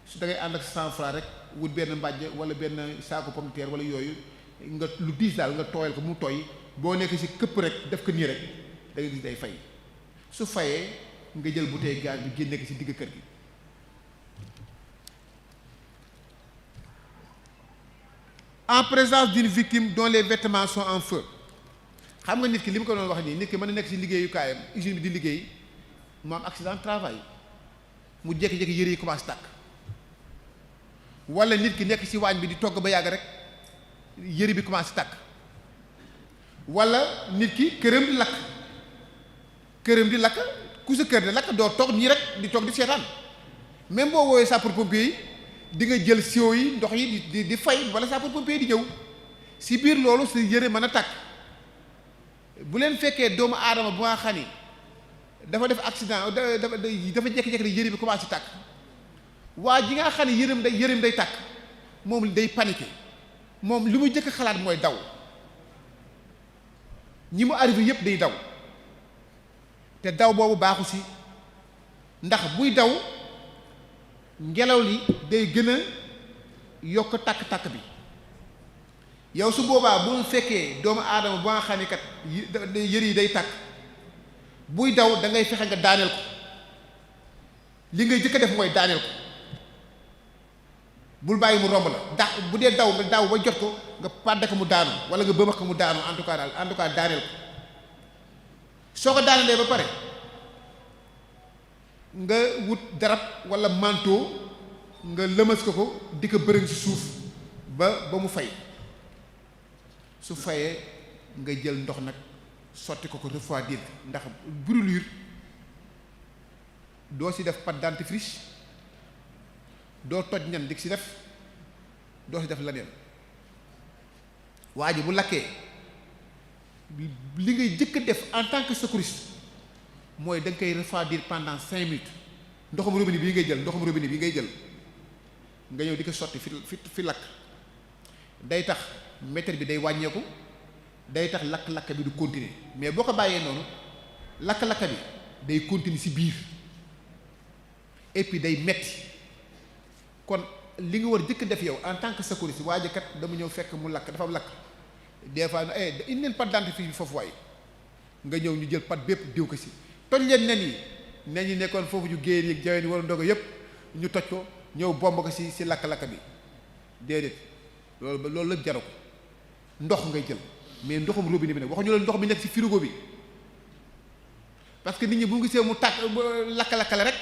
su da ngay ànd ak sang-froid rek wut benn mbàjj wala benn saako pomme de terre wala yooyu nga lu diis daal nga tooyal ko mu tooy boo nekk ci këpp rek def ko nii rek da ngay gis day fay su fayee nga jël bouteille gaz bi génne ko ci digg kër gi en présence d'une victime dont les vêtements sont en feu xam nga nit ki li mu ko doon wax nii nit ki mën na nekk ci liggéeyukaayam usine bi di liggéey mu am accident de travail mu jékki-jékki yëre yi commencé tàkk wala nit ki nekk ci waañ bi di togg ba yàgg rek yëre bi commencé tàkk wala nit ki këram di lakk ku sa kër di lakk doo toog nii rek di toog di seetaan même boo woowee sapeurs-pompiers yi di nga jël siwo yi ndox yi di fay wala sapeurs-pompiers yi di ñëw si biir loolu sa yëre mën a tàkk bu leen fekkee doomu aadama bu nga xam ni dafa def accident dafa jékki-jékki di yëre bi commencé tàkk waa ji nga xam ne yërëm day tàkk moom day paniqué moom li muy jëkk xalaat mooy daw ñi mu arrivé yépp day daw te daw boobu baaxu si ndax buy daw ngelaw li day gën a yokk takk-takk bi yow su boobaa bu fekkee doomu aadama ba nga xam ne kat yër yi day takk buy daw da ngay fexe nga daaneel ko li ngay jëkk a def mooy daaneel ko bul bàyyi mu romb la bu dee daw nga daw ba jot ko nga pàdde ko mu daanu wala nga bëmax ko mu daanu en tout cas daal en tout cas daaneel ko soo ko daanelee ba pare nga wut darab wala manteau nga lëmas ko di ko bërëng ci suuf ba mu fay su fayee nga jël ndox nag sotti ko refroidir ndax brûlure doo ci def pâte dentifrice doo toj ñan di ci def doo ci def leneen waa ji bu lakkee li ngay jëkk a def en tant que secouriste mooy da nga koy refroidir pendant 5 minutes ndoxum robinet bii ngay jël nga ñëw di ko sotti fi lakk day tax mètre bi day wàññeeku day tax lakk-lakk bi du continuer mais boo ko bàyyee noonu lakk-lakk bi day continuer ci biir et puis day metti kon li nga war jëkk def yow en tant que secouriste waa ji kat dama ñëw fekk mu lakk dafa am lakk des fois indi leen pâte dentifrice bi foofu waaye nga ñëw ñu jël pâte bépp diw ko ci toj leen nen yi nekkoon foofu ñu géer yi jaween yi war a ndogo yépp ñu toj ko ñëw bomb ko ci lakk-lakk bi déedéet loolu lépp jaru ko ndox ngay jël mais ndoxum robinet bi nag waxuñu la ndox bi nekk ci frigo bi parce que nit ñi bu gisee mu tàkk lakk-lakkale rek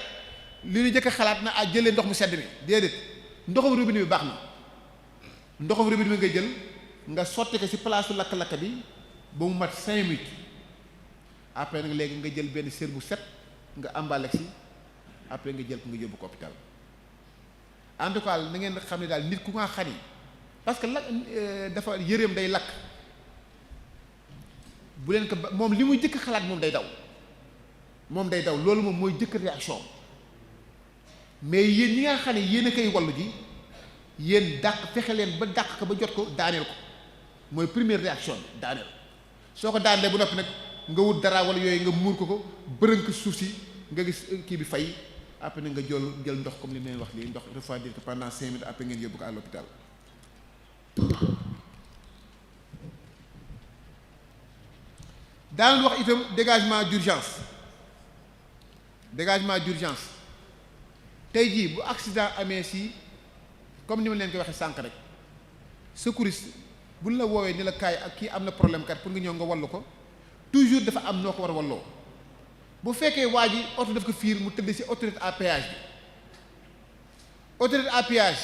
li ñu jëkk xalaat na jëlee ndox mu sedd mi déedéet ndoxum robinet bi baax na ndoxum robinet bi ngay jël nga sotti ko ci place lakk-lakk bi ba mu mat 5 minutes après nag léegi nga jël benn sër bu set nga emballé ci après nga jël ko nga yóbbu ko hôpital en tout cas na ngeen xam ne daal nit ku nga xani parce que dafa yëreem day lakk bu leen ko moom li muy jëkk xalaat moom day daw loolu moom mooy jëkk réaction mais yéen ñi nga xam ne yéen a koy wallu ji yéen fexe leen ba dàq ko ba jot ko daaneel ko mooy première réaction bi daaneel soo ko daanelee bu noppi nag nga wut dara wala yooyu nga muur ko bërënk suuf si nga gis kii bi fay après nag nga jël ndox comme li leen wax lii ndox refroidir ko pendant 5 minutes après ngeen yóbbu ko à l'hôpital daanañ wax itam dégagement d'urgence tey jii bu accident amee si comme ni ma leen ko waxee sànq rek secouriste buñ la woowee ni la kaay ak kii am na problème kat pour nga ñëw nga wallu ko toujours dafa am noo ko war a walloo bu fekkee waa ji oto daf ko fiir mu tëdd ci autorité à péage bi autorité à péage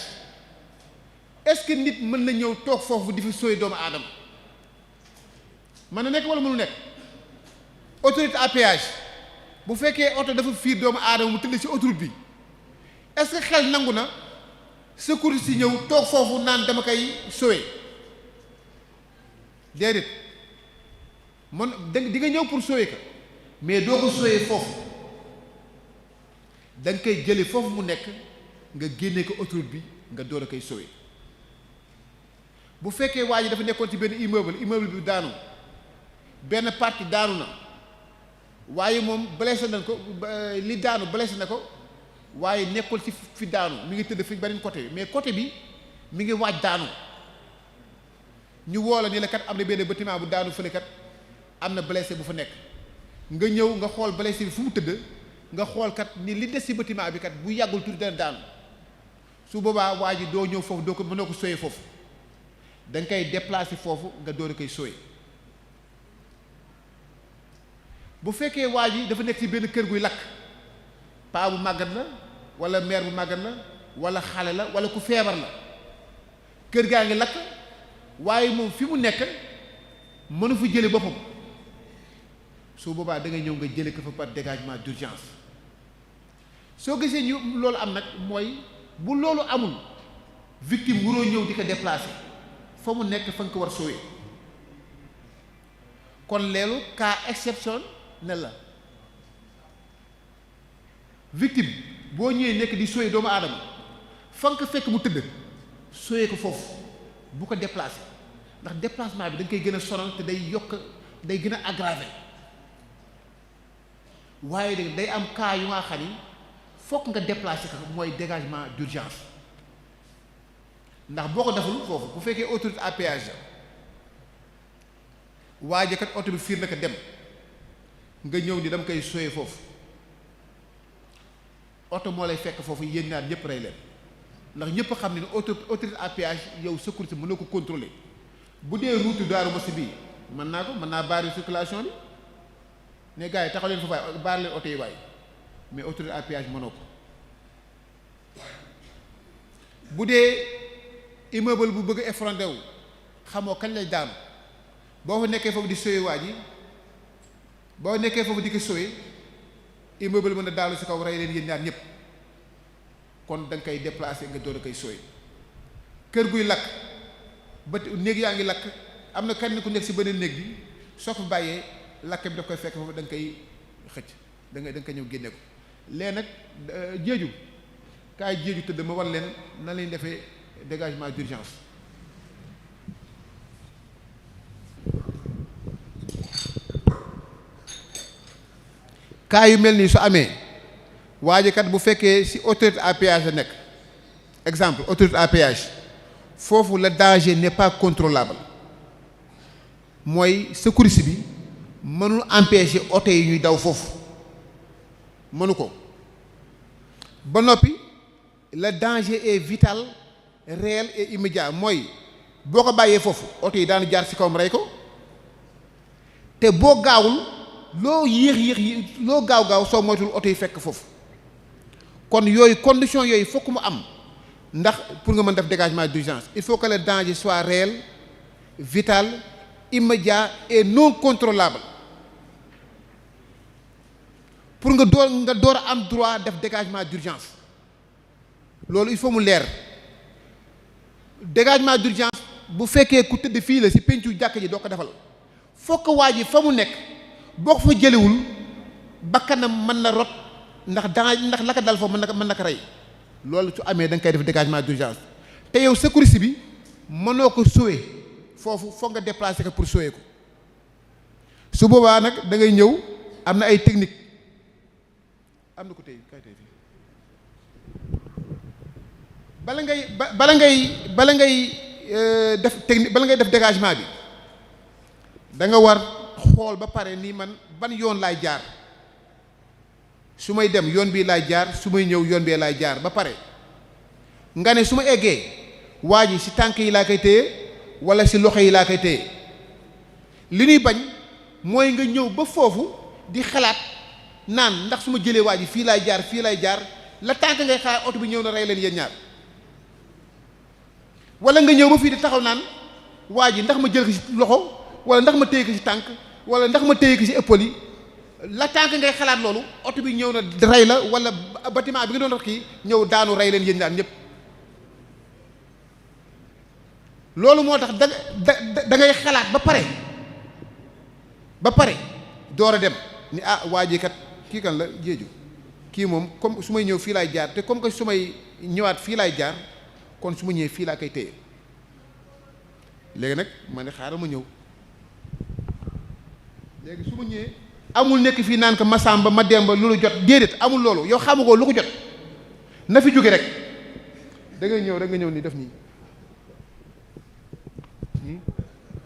est-ce que nit mën na ñëw toog foofu di fi sooy doomu aadama mën na nekk wala mënu nekk autorité à péage bu fekkee oto dafa fiir doomu aadama mu tëdd ci autoroute bi est-ce que xel nangu na secouriste si ñëw toog foofu naan dama koy sooy déedéet man di nga ñëw pour sooy ko mais doo ko sooyee foofu da nga koy jële foofu mu nekk nga génne ko autoroute bi nga door a koy sooy bu fekkee waa ji dafa nekkoon ci benn immeuble bi daanu benn partie daanu na waaye moom blessé nañ ko li daanu blessé na ko waaye nekkul ci fi daanu mi ngi tëdd fi beneen côté mais côté bi mi ngi waaj daanu ñu woo la ni la kat am na benn bâtiment bu daanu fële kat am na blessé bu fa nekk nga ñëw nga xool blessé bi fu mu tëdd nga xool kat ni li des ci bâtiment bi kat bu yàggul tuuti dana daanu su boobaa waa ji doo ñëw foofu doo ko mënoo ko sooyee foofu da nga koy déplacer foofu nga door a koy sooyee bu fekkee waa ji dafa nekk ci benn kër guy lakk paa bu màggat la wala mère bu màggat la wala xale la wala ku feebar la kër gaa ngi lakk waaye moom fi mu nekk mënu fa jële boppam su boobaa da ngay ñëw nga jële ko fa par dégagement d'urgence soo gisee ñu loolu am nag mooy bu loolu amul victime waroo ñëw di ko déplacer fa mu nekk fa nga ko war sowee kon leelu cas exception ne la victime boo ñëwee nekk di sowee doomu aadama fa nga ko fekk mu tëdd sowee ko foofu bu ko déplacer ndax déplacement bi da nga koy gën a sonal te day yokk day gën a aggraver waaye day am cas yu nga xam ni fokk nga déplacer ko mooy dégagement d'urgence ndax boo ko deful foofu bu fekkee autoroute à péage waaje kat oto bi fiir na ko dem nga ñëw ni dama koy soye foofu oto moo lay fekk foofu yéen ñaar ñëpp rey leen ndax ñëpp xam ne ne autoroute à péage yow sécurité mën na ko contrôler bu dee route Darou Mouhty bii mën naa barrer circulation bi ne gars yi taxaw leen fa waay baar leen oto yi waay mais autoroute à péage mënoo ko bu dee immeuble bu bëgg effondré wu xamoo kañ lay daanu boo fa nekkee foofu di sowe waa ji boo nekkee foofu di ko sowe immeuble mën a daanu si kaw rey leen yéen ñaar ñëpp kon da nga koy déplacer nga door a koy sowe kër guy lakk ba néeg yaa ngi lakk am na kenn ku nekk si beneen néeg bi soo ko bàyyee lakk bi daf koy fekk foofu da nga koy xëcc da nga koy ñëw génne ko léegi nag jéeju kaay jéeju tëdd ma war leen na lañ defee dégagement d'urgence cas yu mel nii su amee waajikat bu fekkee ci autoroute à péage la nekk exemple autoroute à péage foofu le danger n'est pas contrôlable mooy sécurité bi mënul empêcher oto yi ñuy daw foofu mënu ko ba noppi le danger est vital réel et immédiat mooy boo ko bàyyee foofu oto yi daanu jaar ci kawam rey ko te boo gaawul loo yéex loo gaaw soo moytul oto yi fekk foofu kon yooyu condition yooyu fokk mu am ndax pour nga mën def dégagement d'urgence il faut que le danger soit réel vital immédiat et non contrôlable pour nga door a am droit def dégagement d'urgence loolu il faut mu leer dégagement d'urgence bu fekkee ku tëdd fii la ci pencu jàkk ji doo ko defal fokk waa ji fa mu nekk boo ko fa jëlewul bakkanam mën na rot ndax la ko dal foofu mën na ko rey loolu su amee da nga koy def dégagement d'urgence te yow sécurité bi mënoo ko sauver foofu foog nga déplacer ko pour sauver ko su boobaa nag da ngay ñëw am na ay technique am na ko tey kay tey fii bala ngay def technique bala ngay def dégagement bi da nga war xool ba pare nii man ban yoon laay jaar su may dem yoon bii laay jaar su may ñëw yoon bee laay jaar ba pare nga ne su ma eggee waa ji ci tànk yi laa koy téye walla ci loxo yi laa koy téye li ñuy bañ mooy nga ñëw ba foofu di xalaat naan ndax su ma jëlee waa ji fii laay jaar la tànk ngay xaar oto bi ñëw na rey leen yéen ñaar walla nga ñëw ba fii di taxaw naan waa ji ndax ma jël ko ci loxo walla ndax ma téye ko ci tànk walla ndax ma téye ko ci épaule yi la tànk ngay xalaat loolu oto bi ñëw na rey la walla bâtiment bi nga doon kii ñëw daanu rey leen yéen ñaar ñëpp loolu moo tax da ngay xalaat ba pare door a dem ni waa ji kat kii kan la jéeju kii moom comme su may ñëw fii laay jaar te comme que su may ñëwaat fii laay jaar kon su ma ñëwee fii laa koy téye léegi nag ma ne xaaral ma ñëw léegi su ma ñëwee amul nekk fii naan ko Masamba ma Demba lu jot déedéet amul loolu yow xamu ko lu ko jot na fi jóge rek da ngay ñëw rek nga ñëw ni def nii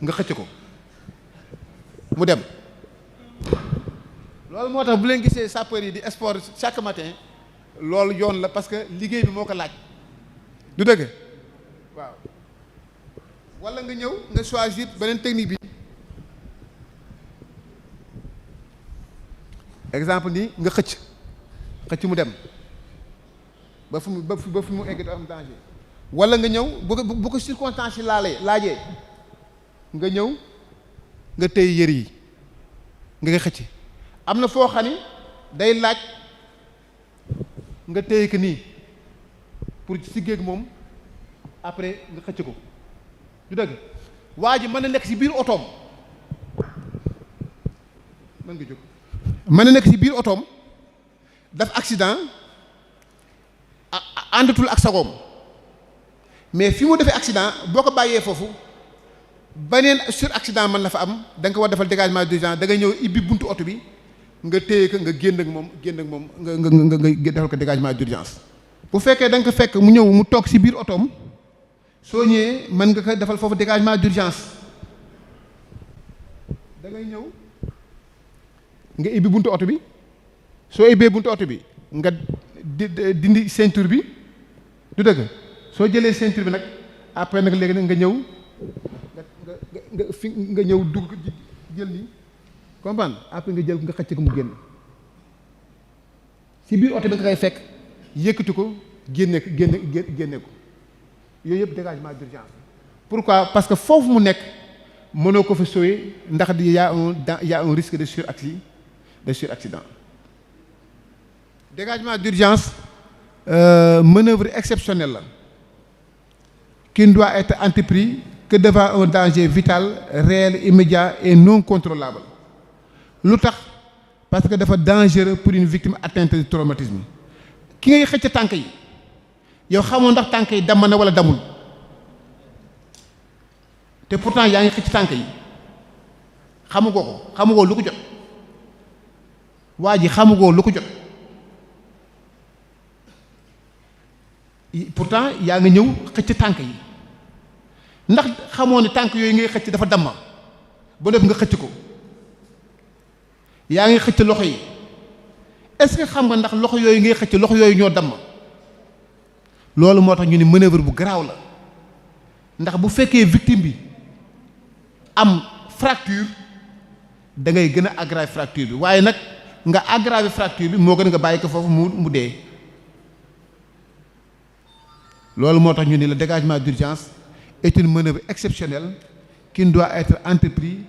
nga xëcc ko mu dem loolu moo tax bu leen gisee sapeur yi di sport chaque matin loolu yoon la parce que liggéey bi moo ko laaj du dëgg waaw walla nga ñëw nga choisir beneen technique bi exemple nii nga xëcc mu dem ba fu mu egg du am danger walla nga ñëw bu ko circonstance yi laajee nga ñëw nga téye yër yi nga xëcc am na foo xam ni day laaj nga téye ko nii pour si géeg moom après nga xëcc ko du dëgg waa ji mën na nekk ci biir otoom mën nga jóg mën na nekk ci biir otoom daf accident àndatul ak sagoom mais fi mu defee accident boo ko bàyyee foofu beneen sur accident mën na fa am da nga ko war defal dégagement d'urgence da nga ñëw ibbi buntu oto bi nga téye ko nga génn ak moom nga defal ko dégagement d'urgence bu fekkee da nga ko fekk mu ñëw mu toog ci biir otoom soo ñëwee mën nga ko defal foofu dégagement d'urgence da ngay ñëw nga ibbi buntu oto bi soo ibbee buntu oto bi nga dindi ceinture bi du dëgg soo jëlee ceinture bi nag après nag léegi nag nga ñëw nga ñëw dugg jël ni comprendre après nga jël nga xëcc ko mu génn ci biir oto bi nga koy fekk yëkkati ko génne ko yooyu yëpp dégagement d'urgence. Pourquoi? Parce que foofu mu nekk mënoo ko fa sauver ndax y a un risque de suraccident. Dégagement d'urgence manœuvre exceptionnelle la qui ne doit être entrepris que devant un danger vital réel immédiat et non contrôlable. Lu tax parce que dafa dangereux pour une victime atteinte de traumatisme. Ki ngay xëcc tànk yi yow xamoo ndax tànk yi damm na wala damul te pourtant yaa ngi xëcc tànk yi xamugoo lu ko jot waa ji xamugoo lu ko jot pourtant yaa ngi ñëw xëcc tànk yi ndax xamoo ne tànk yooyu ngay xëcc dafa damma ba def nga xëcc ko yaa ngi xëcc loxo yi est-ce que xam nga ndax loxo yooyu ngay xëcc loxo yooyu ñoo damm loolu moo tax ñu ne manœuvre bu garaaw la ndax bu fekkee victime bi am fracture da ngay gën a aggraver fracture bi waaye nag nga aggraver fracture bi moo gën nga bàyyi ko foofu mu dee loolu moo tax ñu ne le dégagement d'urgence est une manœuvre exceptionnelle qui ne doit être entreprise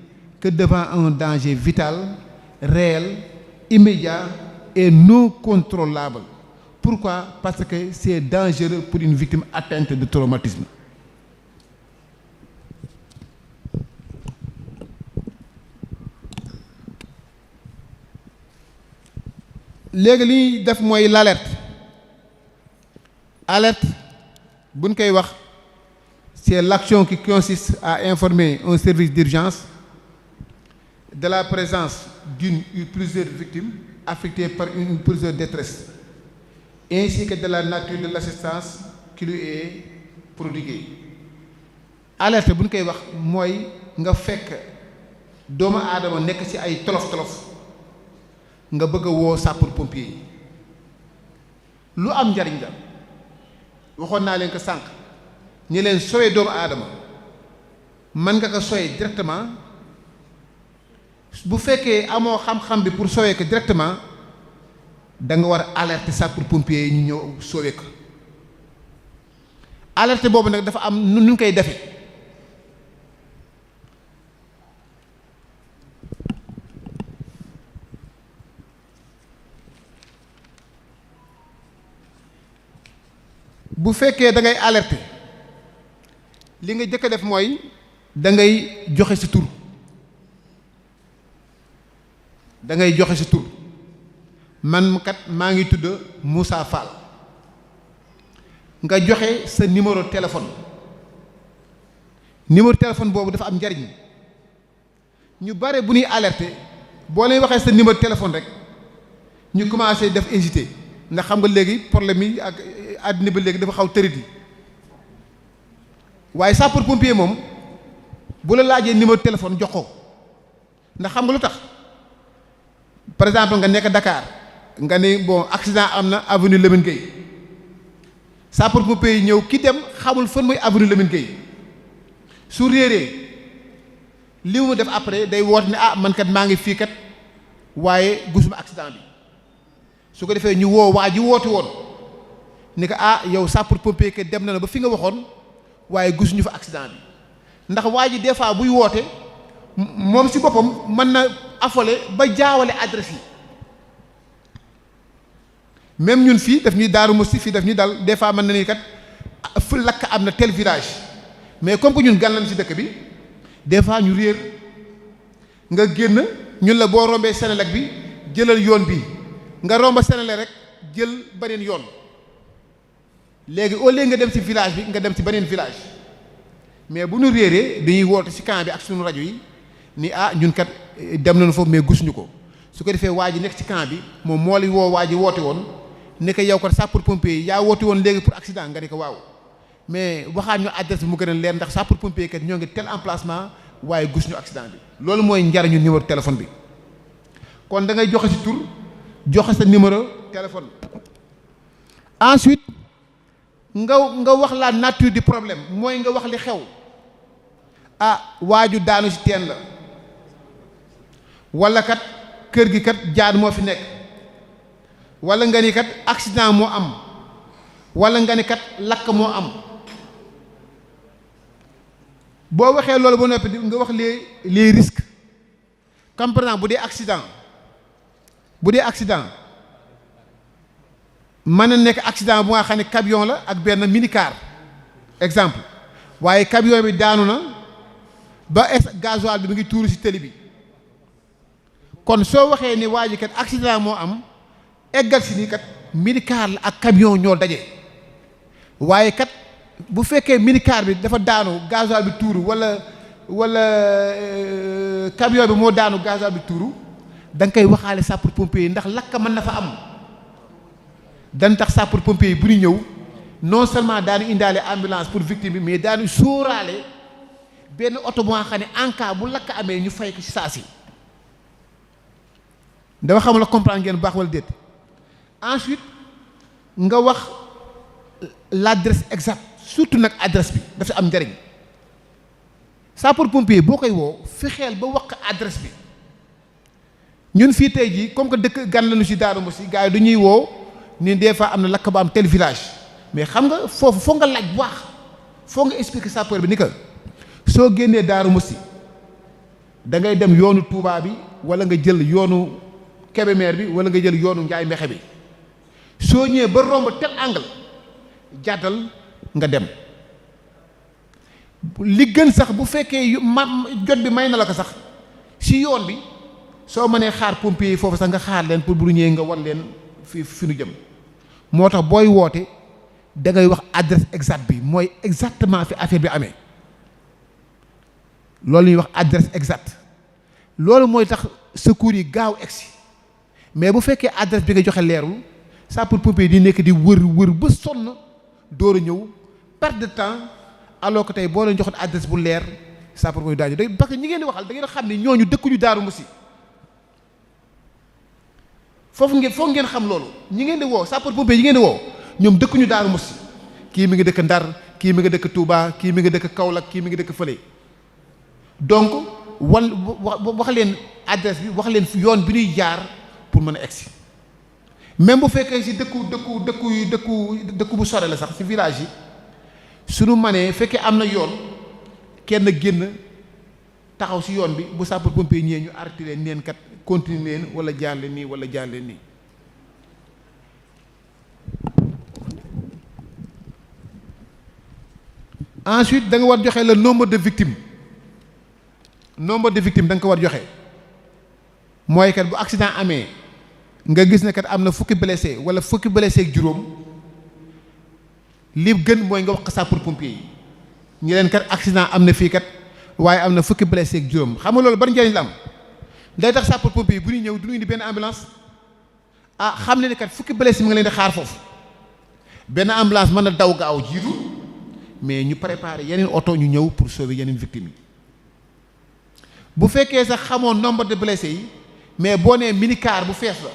que devant un danger vital réel immédiat et non contrôlable. Pourquoi? Parce que c'est dangereux pour une victime atteinte de traumatisme. léegi li ñuy def mooy l'alerte buñ koy wax c'est l'action qui consiste à informer un service d'urgence de la présence d'une ou plusieurs victimes affectées par une ou plusieurs détresses ainsi que de la nature de l'assistance qui lui est prodiguée. Alerte bu ñu koy wax mooy nga fekk doomu aadama nekk ci ay tolof-tolof nga bëgg a woo sapeur-pompier yi lu am njariñ la waxoon naa leen ko sànq ñi leen sowe doomu aadama mën nga ko sowe directement bu fekkee amoo xam-xam bi pour sowe ko directement da nga war a alerter sapeur-pompier yi ñu ñëw sowe ko alerte boobu nag dafa am nu ñu koy defee bu fekkee da ngay alerter li nga jëkk a def mooy da ngay joxe sa tur man kat maa ngi tudd Moussa Fall nga joxe sa numéro téléphone boobu dafa am njariñ ñu bare bu ñuy alerter boo leen waxee sa numéro téléphone rek ñu commencé def hésiter ndax xam nga léegi problème yi ak àddina ba léegi dafa xaw tërit yi waaye sapeur-pompier moom bu la laajee numéro téléphone jox ko ndax xam nga lu tax par exemple nga nekk Dakar nga ne bon accident am na avenue Lamine Gueye sapeur-pompier yi ñëw ki dem xamul fan mooy avenue Lamine Gueye su réeree li mu def après day woote ne man kat maa ngi fii kat waaye gisuma accident bi su ko defee ñu woo waa ji woote woon ni ko yow sapeur-pompier kat dem na ba fi nga waxoon waaye gisuñu fa accident bi ndax waa ji des fois buy woote moom ci boppam mën na affolé ba jaawale adresse yi même ñun fii daf ñuy Daaru Musti fii daf ñuy dal des fois mën na ni kat fu lakk am na tel village mais comme que ñun gan lañ ci dëkk bi des fois ñu réer nga génn ñun la boo rombee Senelec bi jëlal yoon bi nga romba Senelec rek jël beneen yoon léegi au lieu nga dem ci village bi nga dem ci beneen village mais bu ñu réeree dañuy woote ci camp bi ak suñu rajo yi ni ñun kat dem nañu foofu mais gisuñu ko su ko defee waa ji nekk ci camp bi moom moo li woo waa ji woote woon ne ko yow kat sapeur-pompier yi yaa woote woon léegi pour accident nga ne ko waaw mais waxaat ñu adresse bi mu gën a leer ndax sapeur pompier kat ñoo ngi tel emplacement waaye gis ñu accident bi. loolu mooy njariñu numéro téléphone bi kon da ngay joxe ci tur joxe sa numéro téléphone. ensuite nga wax la nature du problème mooy nga wax li xew waaju daanu ci teen la wala kat kër gi kat jaan moo fi nekk wala nga ni kat accident moo am wala nga ni kat lakk moo am. boo waxee loolu ba noppi nga wax les risques comme par exemple bu dee accident mën na nekk accident bu nga xam ne camion la ak benn minicar exemple waaye camion bi daanu na ba gasoil bi mu ngi tuuru ci tëli bi kon soo waxee ni waa ji kat accident moo am eggal si ni kat minicar la ak camion ñoo daje waaye kat bu fekkee minicar bi dafa daanu gasoil bi tuuru wala camion bi moo daanu gasoil bi tuuru da nga koy waxaale sapeur pompier yi ndax lakk mën na fa am. dan tax sapeur pompier yi bu ñu ñëw non seulement daanu indaale ambulance pour victime bi mais daanu sóoraale benn oto bu nga xam ne en cas bu lakk amee ñu fay ko ci saa si. dama xamul la comprendre ngeen baax wala déet. ensuite nga wax l'adresse exacte surtout nag adresse bi dafa am njariñ sapeur pompier boo koy woo fexeel ba wax adresse bi ñun fii tey jii comme que dëkk gan lañu ci Darou Mouhty gars yi du ñuy woo ni des fois am na lakk ba am tel village mais xam nga foofu foo nga laaj bu baax foo nga expliquer sapeur bi ni que soo génnee Darou Mouhty da ngay dem yoonu Touba bi wala nga jël yoonu Kébémer bi wala nga jël yoonu Njaay Mbexe bi soo ñëwee ba romb tel angle jàddal nga dem li gën sax bu fekkee jot bi may na la ko sax ci yoon bi soo mënee xaar pompier yi foofu sax nga xaar leen pour bu ñëwee nga wan leen fi nu jëm moo tax booy woote da ngay wax adresse exacte bi mooy exactement fi affaire bi amee loolu ñuy wax adresse exacte loolu mooy tax secours yi gaaw egsi mais bu fekkee adresse bi nga joxe leerul sapeur pompier di nekk di wër ba sonn door a ñëw perte de temps alors que tey boo leen joxoon adresse bu leer sapeur pompier daañu day parce que ñi ngeen di waxal da ngeen xam ne ñooñu dëkkuñu Darou Mouhty foog ngeen xam loolu ñi ngeen di woo sapeur pompier yi ngeen di woo ñoom dëkkuñu Darou Mouhty kii mi ngi dëkk Ndar kii mi ngi dëkk Touba kii mi ngi dëkk Kaolack kii mi ngi dëkk fële donc wax leen adresse bi wax leen yoon bi ñuy jaar pour mën a egsi même bu fekkee si dëkku bu sore la sax si village yi suñu manee fekkee am na yoon kenn génn taxaw si yoon bi bu sapeur pompier ñëwee ñu arrêté leen neen kat continuer leen wala jaar leen nii wala jaar leen nii. ensuite da nga war joxe le nombre de victimes da nga ko war joxe mooy kat bu accident amee nga gis ne kat am na fukki blessé wala fukki blessé ak juróom li gën mooy nga wax ko sapeur pompier yi ñu leen kat accident am na fii kat waaye am na fukki blessé ak juróom xam nga loolu ban njëriñ la am day tax sapeur pompier yi bu ñuy ñëw du ñu indi benn ambulance xam ne kat fukki blessé mi nga leen di xaar foofu benn ambulance mën na daw gaaw jiitu mais ñu préparer yeneen oto ñu ñëw pour sauver yeneen victimes yi bu fekkee sax xamoon nombre de blessés yi mais boo nee minicar bu fees la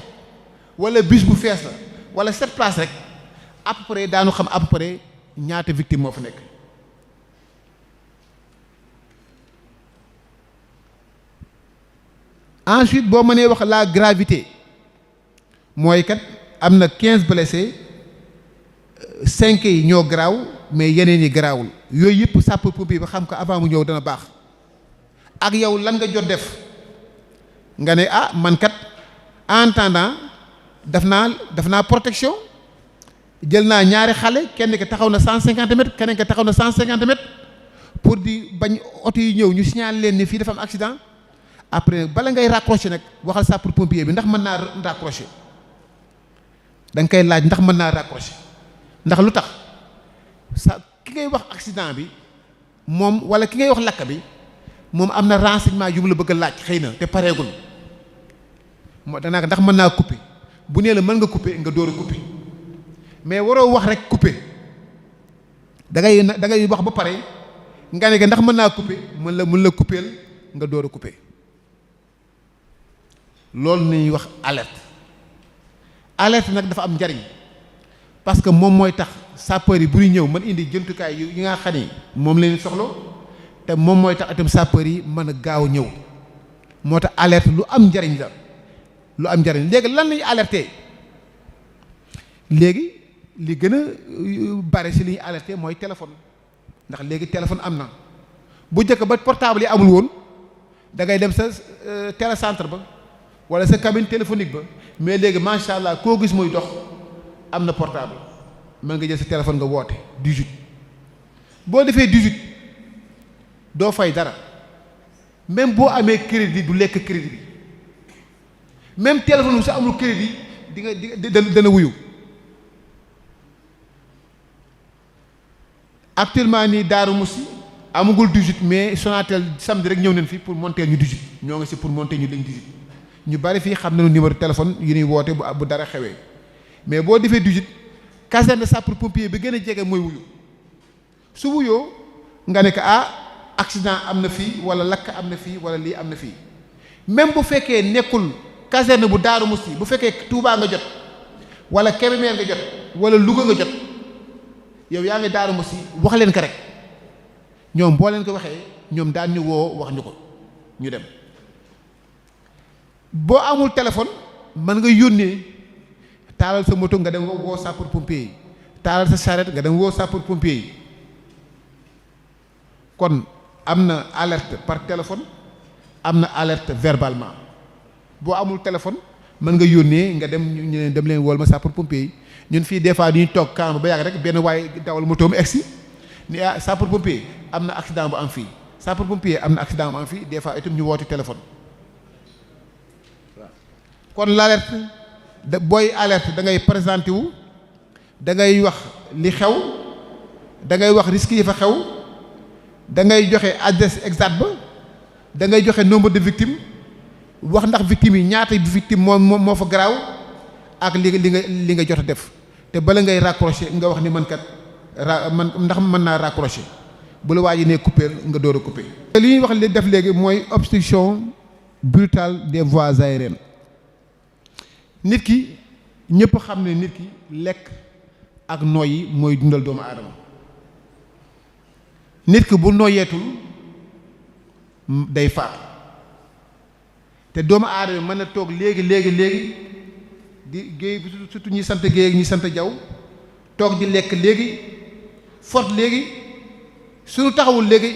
wala bus bu fees la wala 7 places rek à peu près daanu xam à peu près ñaata victime moo fa nekk. ensuite boo mënee wax la gravité mooy kat am na 15 blessés 5 yi ñoo garaaw mais yeneen yi garaawul yooyu yëpp sapeur pompier ba xam ko avant mu ñëw dana baax ak yow lan nga jot def nga ne man kat en attendant def naa protection jël naa ñaari xale kenn ki taxaw na 150 mètres keneen ki taxaw na 150 mètres pour di bañ oto yi ñëw ñu signaler leen ni fii dafa am accident après bala ngay raccrocher nag waxal sapeur pompier bi ndax mën naa raccrocher da nga koy laaj ndax mën naa raccrocher ndax lu tax ki ngay wax accident bi moom wala ki ngay wax lakk bi moom am na renseignement yu mu la bëgg a laaj xëy na te pareegul moo danaa ko ndax mën naa couper bu nee la mën nga couper nga door a couper mais waroo wax rek couper da ngay wax ba pare nga ne ndax mën naa couper mën la couper nga door a couper loolu la ñuy wax alerte nag dafa am njariñ parce que moom mooy tax sapeur yi bu ñu ñëw mën indi jëntukaay yi nga xam ne moom la ñu soxla te moom mooy tax itam sapeur yi mën a gaaw ñëw moo tax alerte lu am njariñ la lu am njariñ léegi lan lañuy alerter léegi li gën a bare si li ñuy alerter mooy téléphone ndax léegi téléphone am na bu njëkk ba portable yi amul woon da ngay dem sa télécentre ba wala sa cabine téléphonique ba mais léegi macha allah koo gis muy dox am na portable mën nga jël sa téléphone nga woote 18 boo defee 18 doo fay dara même boo amee crédit du lekk crédit bi même téléphone bi sa amul crédit dana wuyu actuellement nii Darou Moussi amagul 18 mais Sonatel samedi rek ñëw nañ fi pour monter ñu 18 ñoo ngi si pour monter ñu ligne 18 ñu bari fii xam nañu numéro téléphone yu ñuy woote bu dara xewee mais boo defee 18 caserne de sapeur-pompier bi gën a jege mooy wuyu su wuyoo nga ne accident am na fii wala lakk am na fii wala lii am na fii même bu fekkee nekkul caserne bu Darou Moussi bu fekkee Touba nga jot wala Kébémer nga jot wala Louga nga jot yow yaa ngi Darou Moussi wax leen ko rek ñoom boo leen ko waxee ñoom daan ñu woo wax ñu ko ñu dem boo amul téléphone mën nga yónnee taalal sa moto nga dem woo sapeur-pompier yi taalal sa charrette nga dem woo sapeur-pompier yi kon am na alerte par téléphone am na alerte verbalement boo amul téléphone mën nga yónnee nga dem ñu dem leen wool ma sapeur-pompier yi ñun fii des fois duñu toog camp ba yàgg rek benn waay dawal moto mu egsi ni sapeur-pompier am na accident bu am fii sapeur-pompier am na accident bu am fii des fois itam ñu woote téléphone waaw kon l'alerte da booy alerte da ngay présenté wu da ngay wax li xew da ngay wax risque yi fa xew da ngay joxe adresse exacte ba da ngay joxe nombre de victimes wax ndax victimes yi ñaata victime moo fa garaaw ak li nga jot a def te bala ngay raccrocher nga wax ni man kat ndax mën naa raccrocher bu la waa ji nee couper nga door a couper. li ñuy wax li def léegi mooy obstruction brutale des voies aériennes nit ki ñëpp xam ne nit ki lekk ak noyyi mooy dundal doomu aadama nit ki bu noyeetul day faatu te doomu aadama mën na toog léegi di géey surtout ñi sant géey ak ñi sant jaw toog di lekk léegi fort léegi suñu taxawul léegi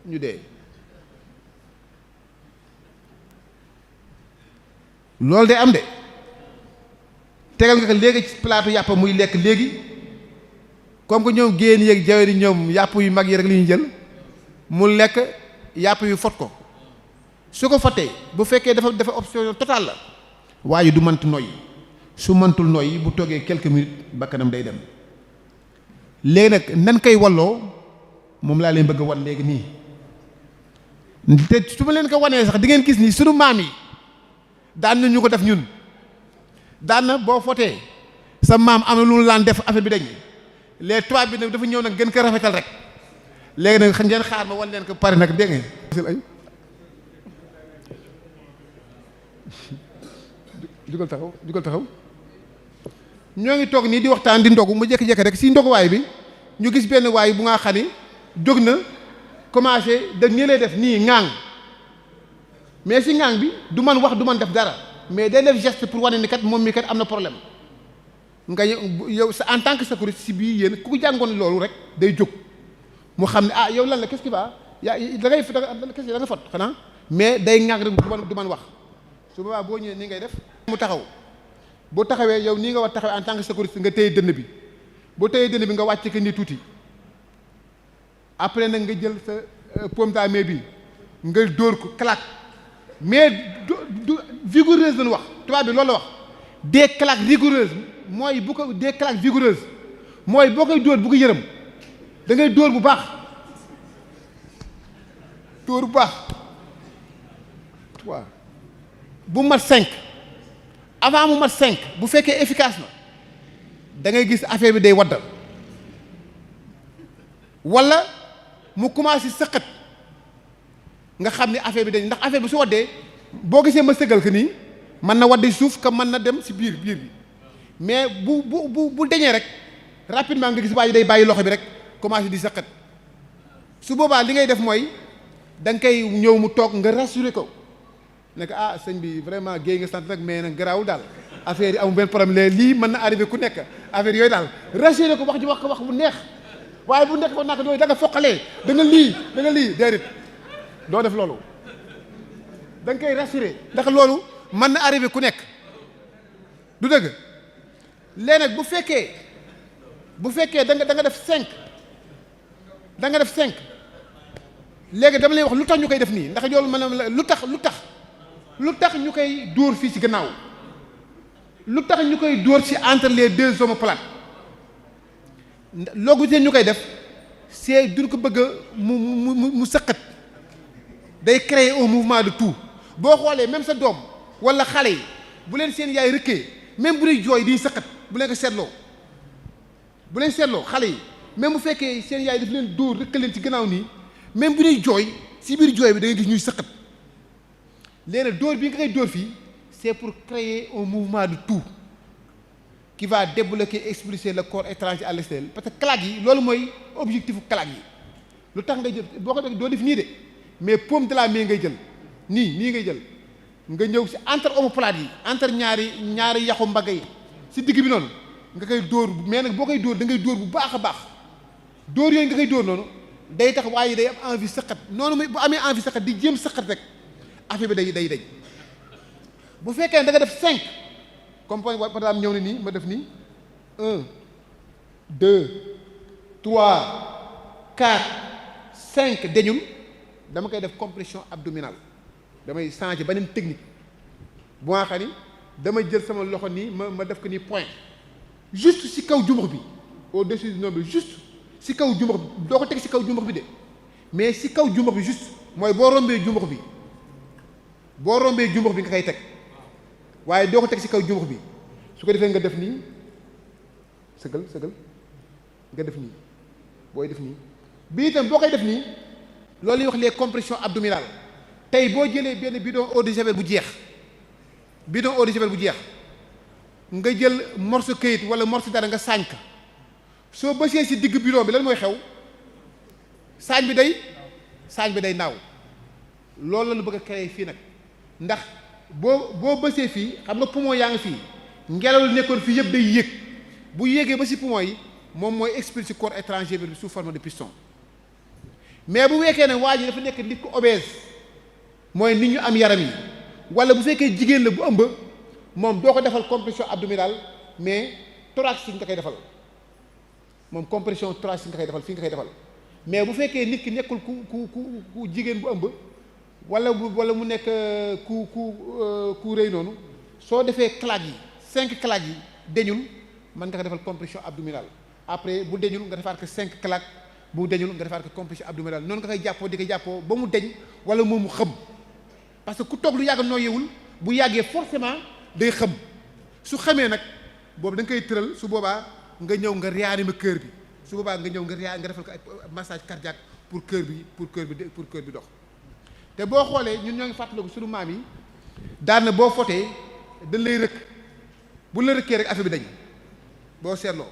ñu dee loolu day am de tegal nga ko léegi ci plateau yàpp muy lekk léegi comme que ñoom génn yeeg jaweri ñoom yàpp yu mag yi rek li ñu jël mu lekk yàpp yu fot ko su ko fotee bu fekkee dafa option totale la waaye du mënti noyyi su mëntul noyyi bu toogee quelques minutes bakkanam day dem léegi nag nan koy walloo moom laa leen bëgg a wan léegi nii te su ma leen ko wanee sax di ngeen gis ni sunu maam yi daan na ñu ko def ñun daan na boo fotee sa maam am na lu laan def affaire bi dañ les tubaab bi nag dafa ñëw nag gën ko rafetal rek léegi nag ngeen xaar ma wan leen ko pare nag dégg ngeen jugal taxaw ñoo ngi toog nii di waxtaan di ndogu mu jékki-jékki rek si ndoguwaay bi ñu gis benn waay bu nga xam ni jóg na commencé da nii lay def nii ŋaang mais si ŋaang bi du man wax du man def dara mais day def geste pour wane ni kat moom mi kat am na problème nga yow sa en tant que secouriste si bii yéen ku jàngoon loolu rek day jóg mu xam ne yow lan la qu'est-ce qui va yaa da nga fot xanaa mais day ŋaang rek du man wax su boobaa boo ñëwee nii ngay def mu taxaw boo taxawee yow nii nga war taxawee en tant que secouriste nga téye dënn bi boo téye dënn bi nga wàcc ko nii tuuti après nag nga jël sa pomme à main bi nga dóor ko claque mais du vigoureuse lañu wax tubaab bi loolu la wax des claques rigoureuses mooy bu ko des claques vigoureuses mooy boo koy dóor bu ko yërëm da ngay dóor bu baax waaw bu mat 5 avant mu mat 5 bu fekkee efficace na da ngay gis affaire bi day waddal wala mu commencé sëqat nga xam ni affaire bi dañ ndax affaire bi su waddee boo gisee ma sëgal que nii mën na waddi suuf que mën na dem si biir bi mais bu deñee rek rapidement nga gis waa ji day bàyyi loxo bi rek commencé di sëqat su boobaa li ngay def mooy da nga koy ñëw mu toog nga rassurer ko ne ko ah sëñ bi vraiment géey nga sant nag mais nag garaawul daal affaire yi amul benn problème lii mën na arrivé ku nekk affaire yooyu daal rassurer ko wax ji wax ko wax bu neex waaye bu nekk fa naka dooyu da nga foqalee da nga lii déedéet doo def loolu da nga koy rassurer ndax loolu mën na arrivé ku nekk du dëgg léegi nag bu fekkee da nga def 5 da nga def 5 léegi dama lay wax lu tax ñu koy def nii ndax loolu maanaam lu tax ñu koy dóor fii ci gannaaw lu tax ñu koy dóor ci entre les 2 omoplates loo gisee ñu koy def c'est duñ ko bëgg mu sëqat day créer un mouvement de tout boo xoolee même sa doom wala xale yi bu leen seen yaay rëkkee même bu dee jooy di sëqat bu leen ko seetloo xale yi même bu fekkee seen yaay daf leen dóor rëkk leen ci gannaaw nii même bu dee jooy ci biir jooy bi da ngay gis ñuy sëqat léegi nag dóor bi nga koy dóor fii c'est pour créer un mouvement de tout qui va débloquer expulser le corps étranger à l'extérieur parce que claque yi loolu mooy objectifu claque yi lu tax ngay jël boo ko def doo def nii de mais paume de la main ngay jël nii ngay jël nga ñëw ci entre omoplate yi entre ñaari yaxu mbagg yi ci digg bi noonu nga koy dóor mais nag boo koy dóor da ngay dóor bu baax a baax dóor yooyu nga koy dóor noonu day tax waaye day am envie sëqat noonu muy bu amee envie sëqat di jéem sëqat rek affaire bi day bu fekkee ne da nga def 5 comme par exemple ñëw na nii ma def nii 1 2 3 4 5 deñul dama koy def compression abdominale damay changer beneen technique bu nga xam ni dama jël sama loxo nii ma def ko nii point juste ci kaw jumbax bi au-dessus du nombril juste ci kaw jumbax bi doo ko teg ci kaw jumbax bi de mais ci kaw jumbax bi juste mooy boo rombee jumbax bi nga koy teg waaye doo ko teg ci kaw jumbax bi su ko defee nga def nii sëgal nga def nii booy def nii bii itam boo koy def nii loolu ñuy wax les compressions abdominales tey boo jëlee benn bidon eau de javel bu jeex nga jël morceau këyit wala morceau dara nga saañ ka soo bësee ci digg bidon bi lan mooy xew saañ bi day naaw loolu la ñu bëgg a créer fii nag ndax boo bësee fii xam nga poumon yaa ngi fii ngelaw li nekkoon fii yëpp day yéeg bu yéegee ba ci poumon yi moom mooy expulser corps étranger bi sous forme de piston mais bu weekee ne waa ji dafa nekk nit ku obèse mooy nit ñu am yaram yi wala bu fekkee jigéen la bu ëmb moom doo ko defal compression abdominale mais thoracique nga koy defal moom compression thoracique nga koy defal fii nga koy defal mais bu fekkee nit ki nekkul ku jigéen bu ëmb wala mu nekk ku rëy noonu soo defee claque yi 5 claques yi deñul mën nga ko defal compression abdominale après bu deñul nga defaat ko 5 claques bu deñul nga defaat ko compression abdominale noonu nga koy jàppoo di ko jàppoo ba mu deñ wala moom mu xëm parce que ku toog lu yàgg nooyewul bu yàggee forcément day xëm su xamee nag boobu da nga koy tëral su boobaa nga ñëw nga réanimer cœur bi su boobaa nga ñëw nga defal ko ay massage cardiaque pour cœur bi dox te boo xoolee ñun ñoo ngi fàttaliku suñu maam yi daan na boo fotee dañ lay rëkk bu la rëkkee rek affaire bi dañ boo seetloo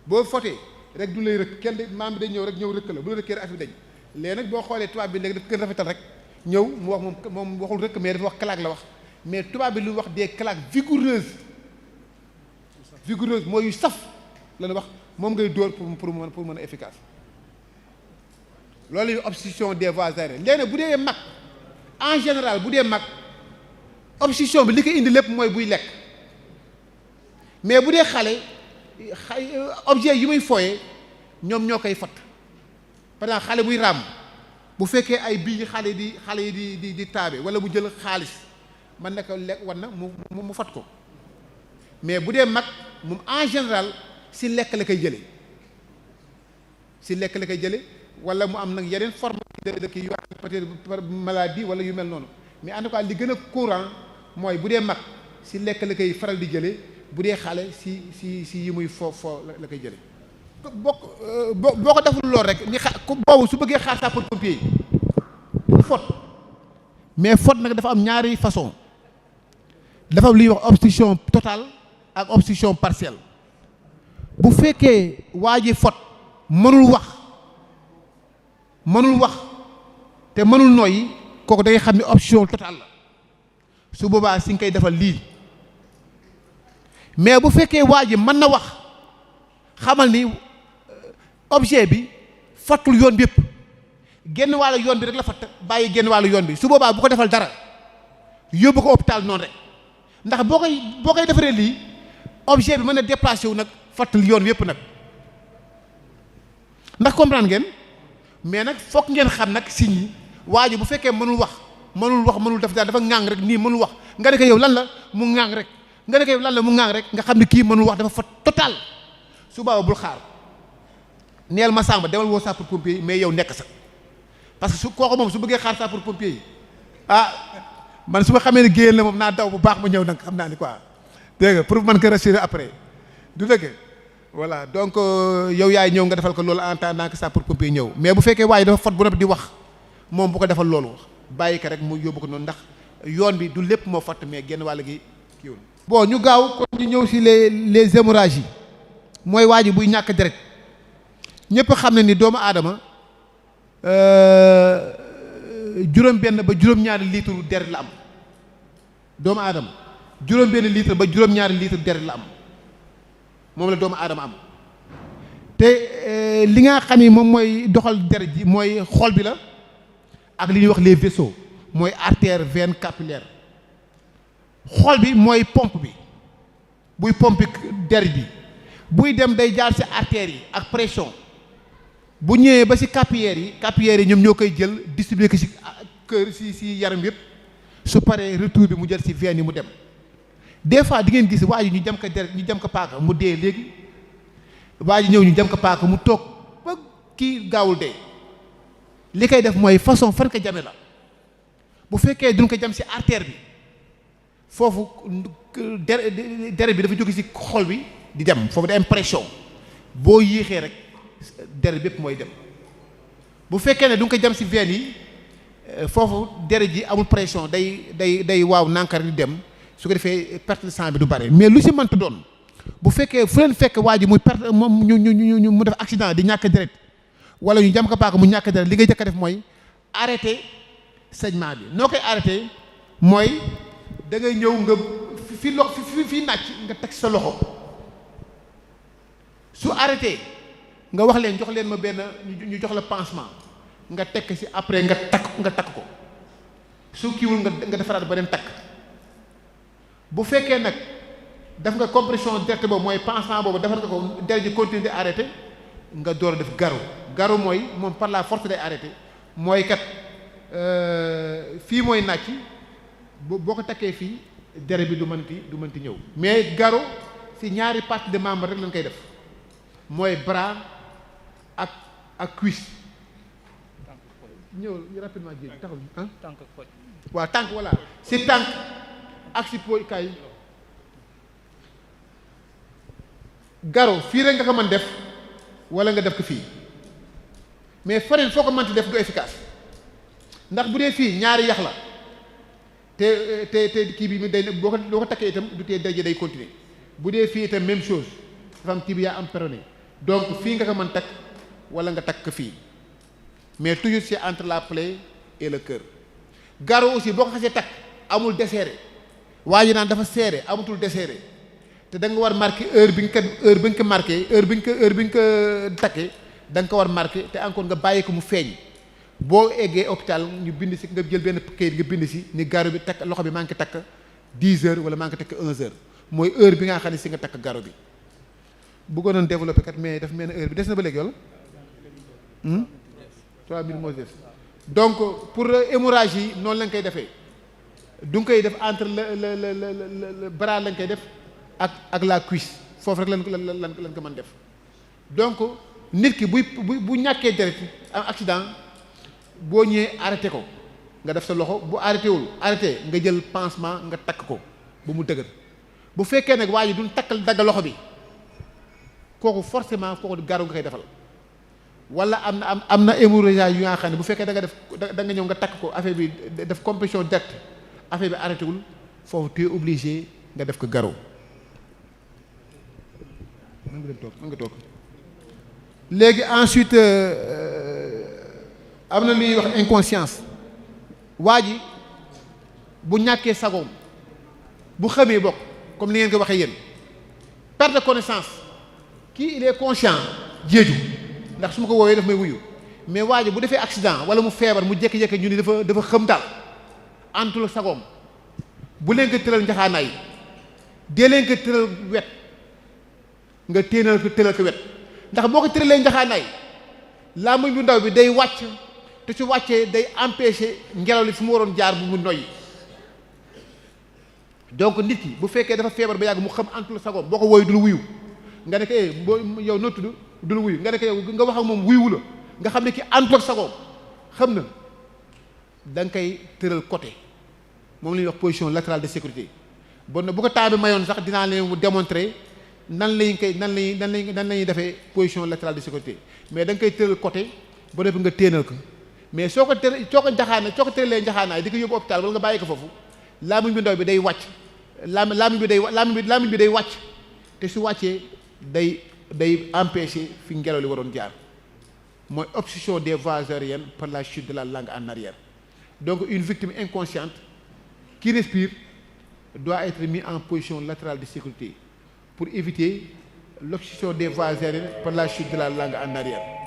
boo fotee rek du lay rëkk kenn maam bi day ñëw rëkk la bu la rëkkee rek affaire bi dañ léegi nag boo xoolee tubaab bi léegi daf gën rafetal rek ñëw mu wax moom waxul rëkk mais dafa wax claque la wax mais tubaab bi lu wax des claques vigoureuses mooy yu saf la wax moom ngay dóor pour mën a efficace loolu yu obstruction des voies aériennes léegi nag bu dee mag en général bu dee mag obstruction bi li ko indi lépp mooy buy lekk mais bu dee xale objet yi muy fooye ñoom ñoo koy fat par exemple xale buy ràmm bu fekkee ay bii xale yi di taabe wala mu jël xaalis man na ko lekk war na mu fat ko mais bu dee mag moom en général si lekk la koy jële wala mu am nag yeneen forme de kii yu peut-être par maladie wala yu mel noonu mais en tout cas li gën a courant mooy bu dee mag si lekk la koy faral di jële bu dee xale si yi muy foo la koy jële boo ko deful lool rek ni boobu su bëggee xaar sapeurs-pompiers yi faute mais faute nag dafa am ñaari façon dafa am lu ñuy wax obstruction totale ak obstruction partielle bu fekkee waa ji faute mënul wax te mënul noyyi kooku da ngay xam ne obstruction totale la su boobaa si nga koy defal lii mais bu fekkee waa ji mën na wax xamal ni objet bi fattul yoon bi yëpp genn wàllu yoon bi rek la fatt bàyyi genn wàllu yoon bi su boobaa bu ko defal dara yóbbu ko hôpital noonu rek ndax boo koy defaree lii objet bi mën na déplacé wu nag fattul yoon bi yëpp nag ndax comprendre ngeen mais nag fokk ngeen xam nag signes yi waa ji bu fekkee mënul wax mënul def dara dafa ŋàng rek nii mënul wax nga ne ko yow lan la mu ŋàng rek nga ne ko yow lan la mu ŋàng rek nga xam ne kii mënul wax dafa fat total su boobaa bul xaar neel ma sàmba demal woo sapeurs-pompiers yi mais yow nekk sa parce que su kooku moom su bëggee xaar sapeurs-pompiers yi man su ma xamee ne génn la moom naa daw bu baax ma ñëw nag xam naa ni quoi dégg nga pour man ko rassurer après du dëgg voilà donc yow yaay ñëw nga defal ko loolu en attendant que sapeurs-pompiers ñëw mais bu fekkee waaye dafa fot bu noppi di wax moom bu ko defal loolu bàyyi ko rek mu yóbbu ko noonu ndax yoon bi du lépp moo fatt mais genn wàll gi kiiwul bon ñu gaaw kon ñu ñëw si les hémorragies yi mooy waa ji buy ñàkk deret ñëpp xam ne ni doomu aadama juróom-benn ba juróom-ñaari litre deret la am doomu aadama juróom-benn litre ba juróom-ñaari litre deret la am moom la doomu aadama am te li nga xam ni moom mooy doxal deret ji mooy xol bi la ak li ñuy wax les vaisseaux mooy artère veine capillaire xol bi mooy pompe bi buy pompe deret bi buy dem day jaar ci artères yi ak pression bu ñëwee ba ci capillaires yi ñoom ñoo koy jël distribuer ko ci cœur ci yaram yëpp su paree retour bi mu jël ci veine yi mu dem des fois di ngeen gis waa ji ñu jam ko deret ñu jam ko paaka mu dee léegi waa ji ñëw ñu jam ko paaka mu toog ba kii gaawul dee li koy def mooy façon fan ko jame la bu fekkee duñ ko jam ci artère bi foofu deret bi dafa jóge ci xol bi di dem foofu day am pression boo yéexee rek deret bépp mooy dem bu fekkee ne du nga ko jam ci veine yi foofu deret ji amul pression day waaw nankar di dem su ko defee perte de sang bi du bare mais lu ci mënta doon bu fekkee fu leen fekk waa ji muy perte moom ñu mu def accident di ñàkk deret wala ñu jam ko paaka mu ñàkk deret li ngay jëkk a def mooy arrêter saignement bi noo koy arrêter mooy da ngay ñëw nga fi nàcc nga teg sa loxo su arrêté nga wax leen jox leen ma benn ñu jox la pansement nga tekk ci après nga takk ko su kiiwul nga defaraat beneen takk bu fekkee nag def nga compression direct boobu mooy pansement boobu defar nga ko deret ji continuer di arrêté nga door a def garu mooy moom par la force day arrêté mooy kat fii mooy nàcc boo ko takkee fii deret bi du mënti ñëw mais garu ci ñaari partie de membre rek lañ koy def mooy bras ak cuisse ñëw rapidement jéeg taxul tànk ak pooj waaw tànk voilà ci tànk ak ci pooj kay garo fii rek nga ko mën def wala nga def ko fii mais farine foo ko mënti def du efficace ndax bu dee fii ñaari yax la te kii bi day boo ko takkee itam du tee deret day continuer bu dee fii itam même chose dafa am tibia am péroné donc fii nga ko mën takk wala nga takk fii mais toujours c'est entre la plaie et le cœur garo aussi boo ko xasee takk amul desserré waa ji naan dafa serré amatul desserré te da nga war marqué heure bi nga ko marqué heure bi nga ko takkee da nga ko war marqué te encore nga bàyyi ko mu feeñ boo eggee hôpital ñu bind ci nga jël benn kayit nga bind ci ni garo bi takk loxo bi maa ngi ko takk 10 heures wala maa ngi ko takk 11 heures mooy heure bi nga xam ne ci nga takk garo bi bëggoon nañ développé kat mais daf mel ne heure bi des na ba léegi wala 3 minutes moo des donc pour hémorragie yi noonu lañ koy defee du nga koy def entre le bras lañ koy def ak la cuisse foofu rek lan ko mën def donc nit ki bu ñàkkee deret am accident boo ñëwee arrêté ko nga def sa loxo bu arrêté nga jël pansement nga takk ko ba mu dëgër bu fekkee nag waa ji duñ takkal dagg loxo bi kooku forcément kooku garrot nga koy defal. wala am na hémorragie yu nga xam ne bu fekkee da nga ñëw nga takk ko affaire bi def compression directe affaire bi arrêté wul foofu tu es obligé nga def ko garrot. mën nga toog léegi ensuite am na lu ñuy wax inconscience. waa ji bu ñàkkee sagoom bu xamee bokk comme ni ngeen ko waxee yéen perte de connaissance kii il est conscient jéeju ndax su ma ko woowee daf may wuyu mais waa ji bu defee accident wala mu feebar mu jékki-jékki ñu ni dafa xëm daal antul sagoom bu leen ko tëral njaxaanaay dee leen ko tëral wet nga téenal ko tëral ko wet ndax boo ko tëralee njaxaanaay làmmiñ bu ndaw bi day wàcc te su wàccee day empêcher ngelaw li fu mu waroon jaar bu mu noyyi. donc nit ki bu fekkee dafa feebar ba yàgg mu xam antul sagoom boo ko wooyu dul wuyu nga ne ko yow noo tudd dul wuyu nga ne ko yow nga wax ak moom wuyuwu la nga xam ne ki antul sagoom xam na da nga koy tëral côté moom la ñuy wax position latérale de sécurité. bon na bu ko temps bi mayoon sax dinaa leen mu démontrer nan lañuy defee position latérale de sécurité mais da nga koy tëral côté ba noppi nga téenal ko mais soo ko tëralee njaxaanaay di ko yóbbu hôpital wala nga bàyyi ko foofu làmmiñ bi ndaw bi day wàcc làmmiñ bi day wàcc te su wàccee day empêcher fi ngelaw li waroon jaar mooy obstruction des voies aériennes par la chute de la langue en arrière. donc une victime inconsciente qui respire doit être mis en position latérale de sécurité pour éviter l'obstruction des voies aériennes par la chute de la langue en arrière.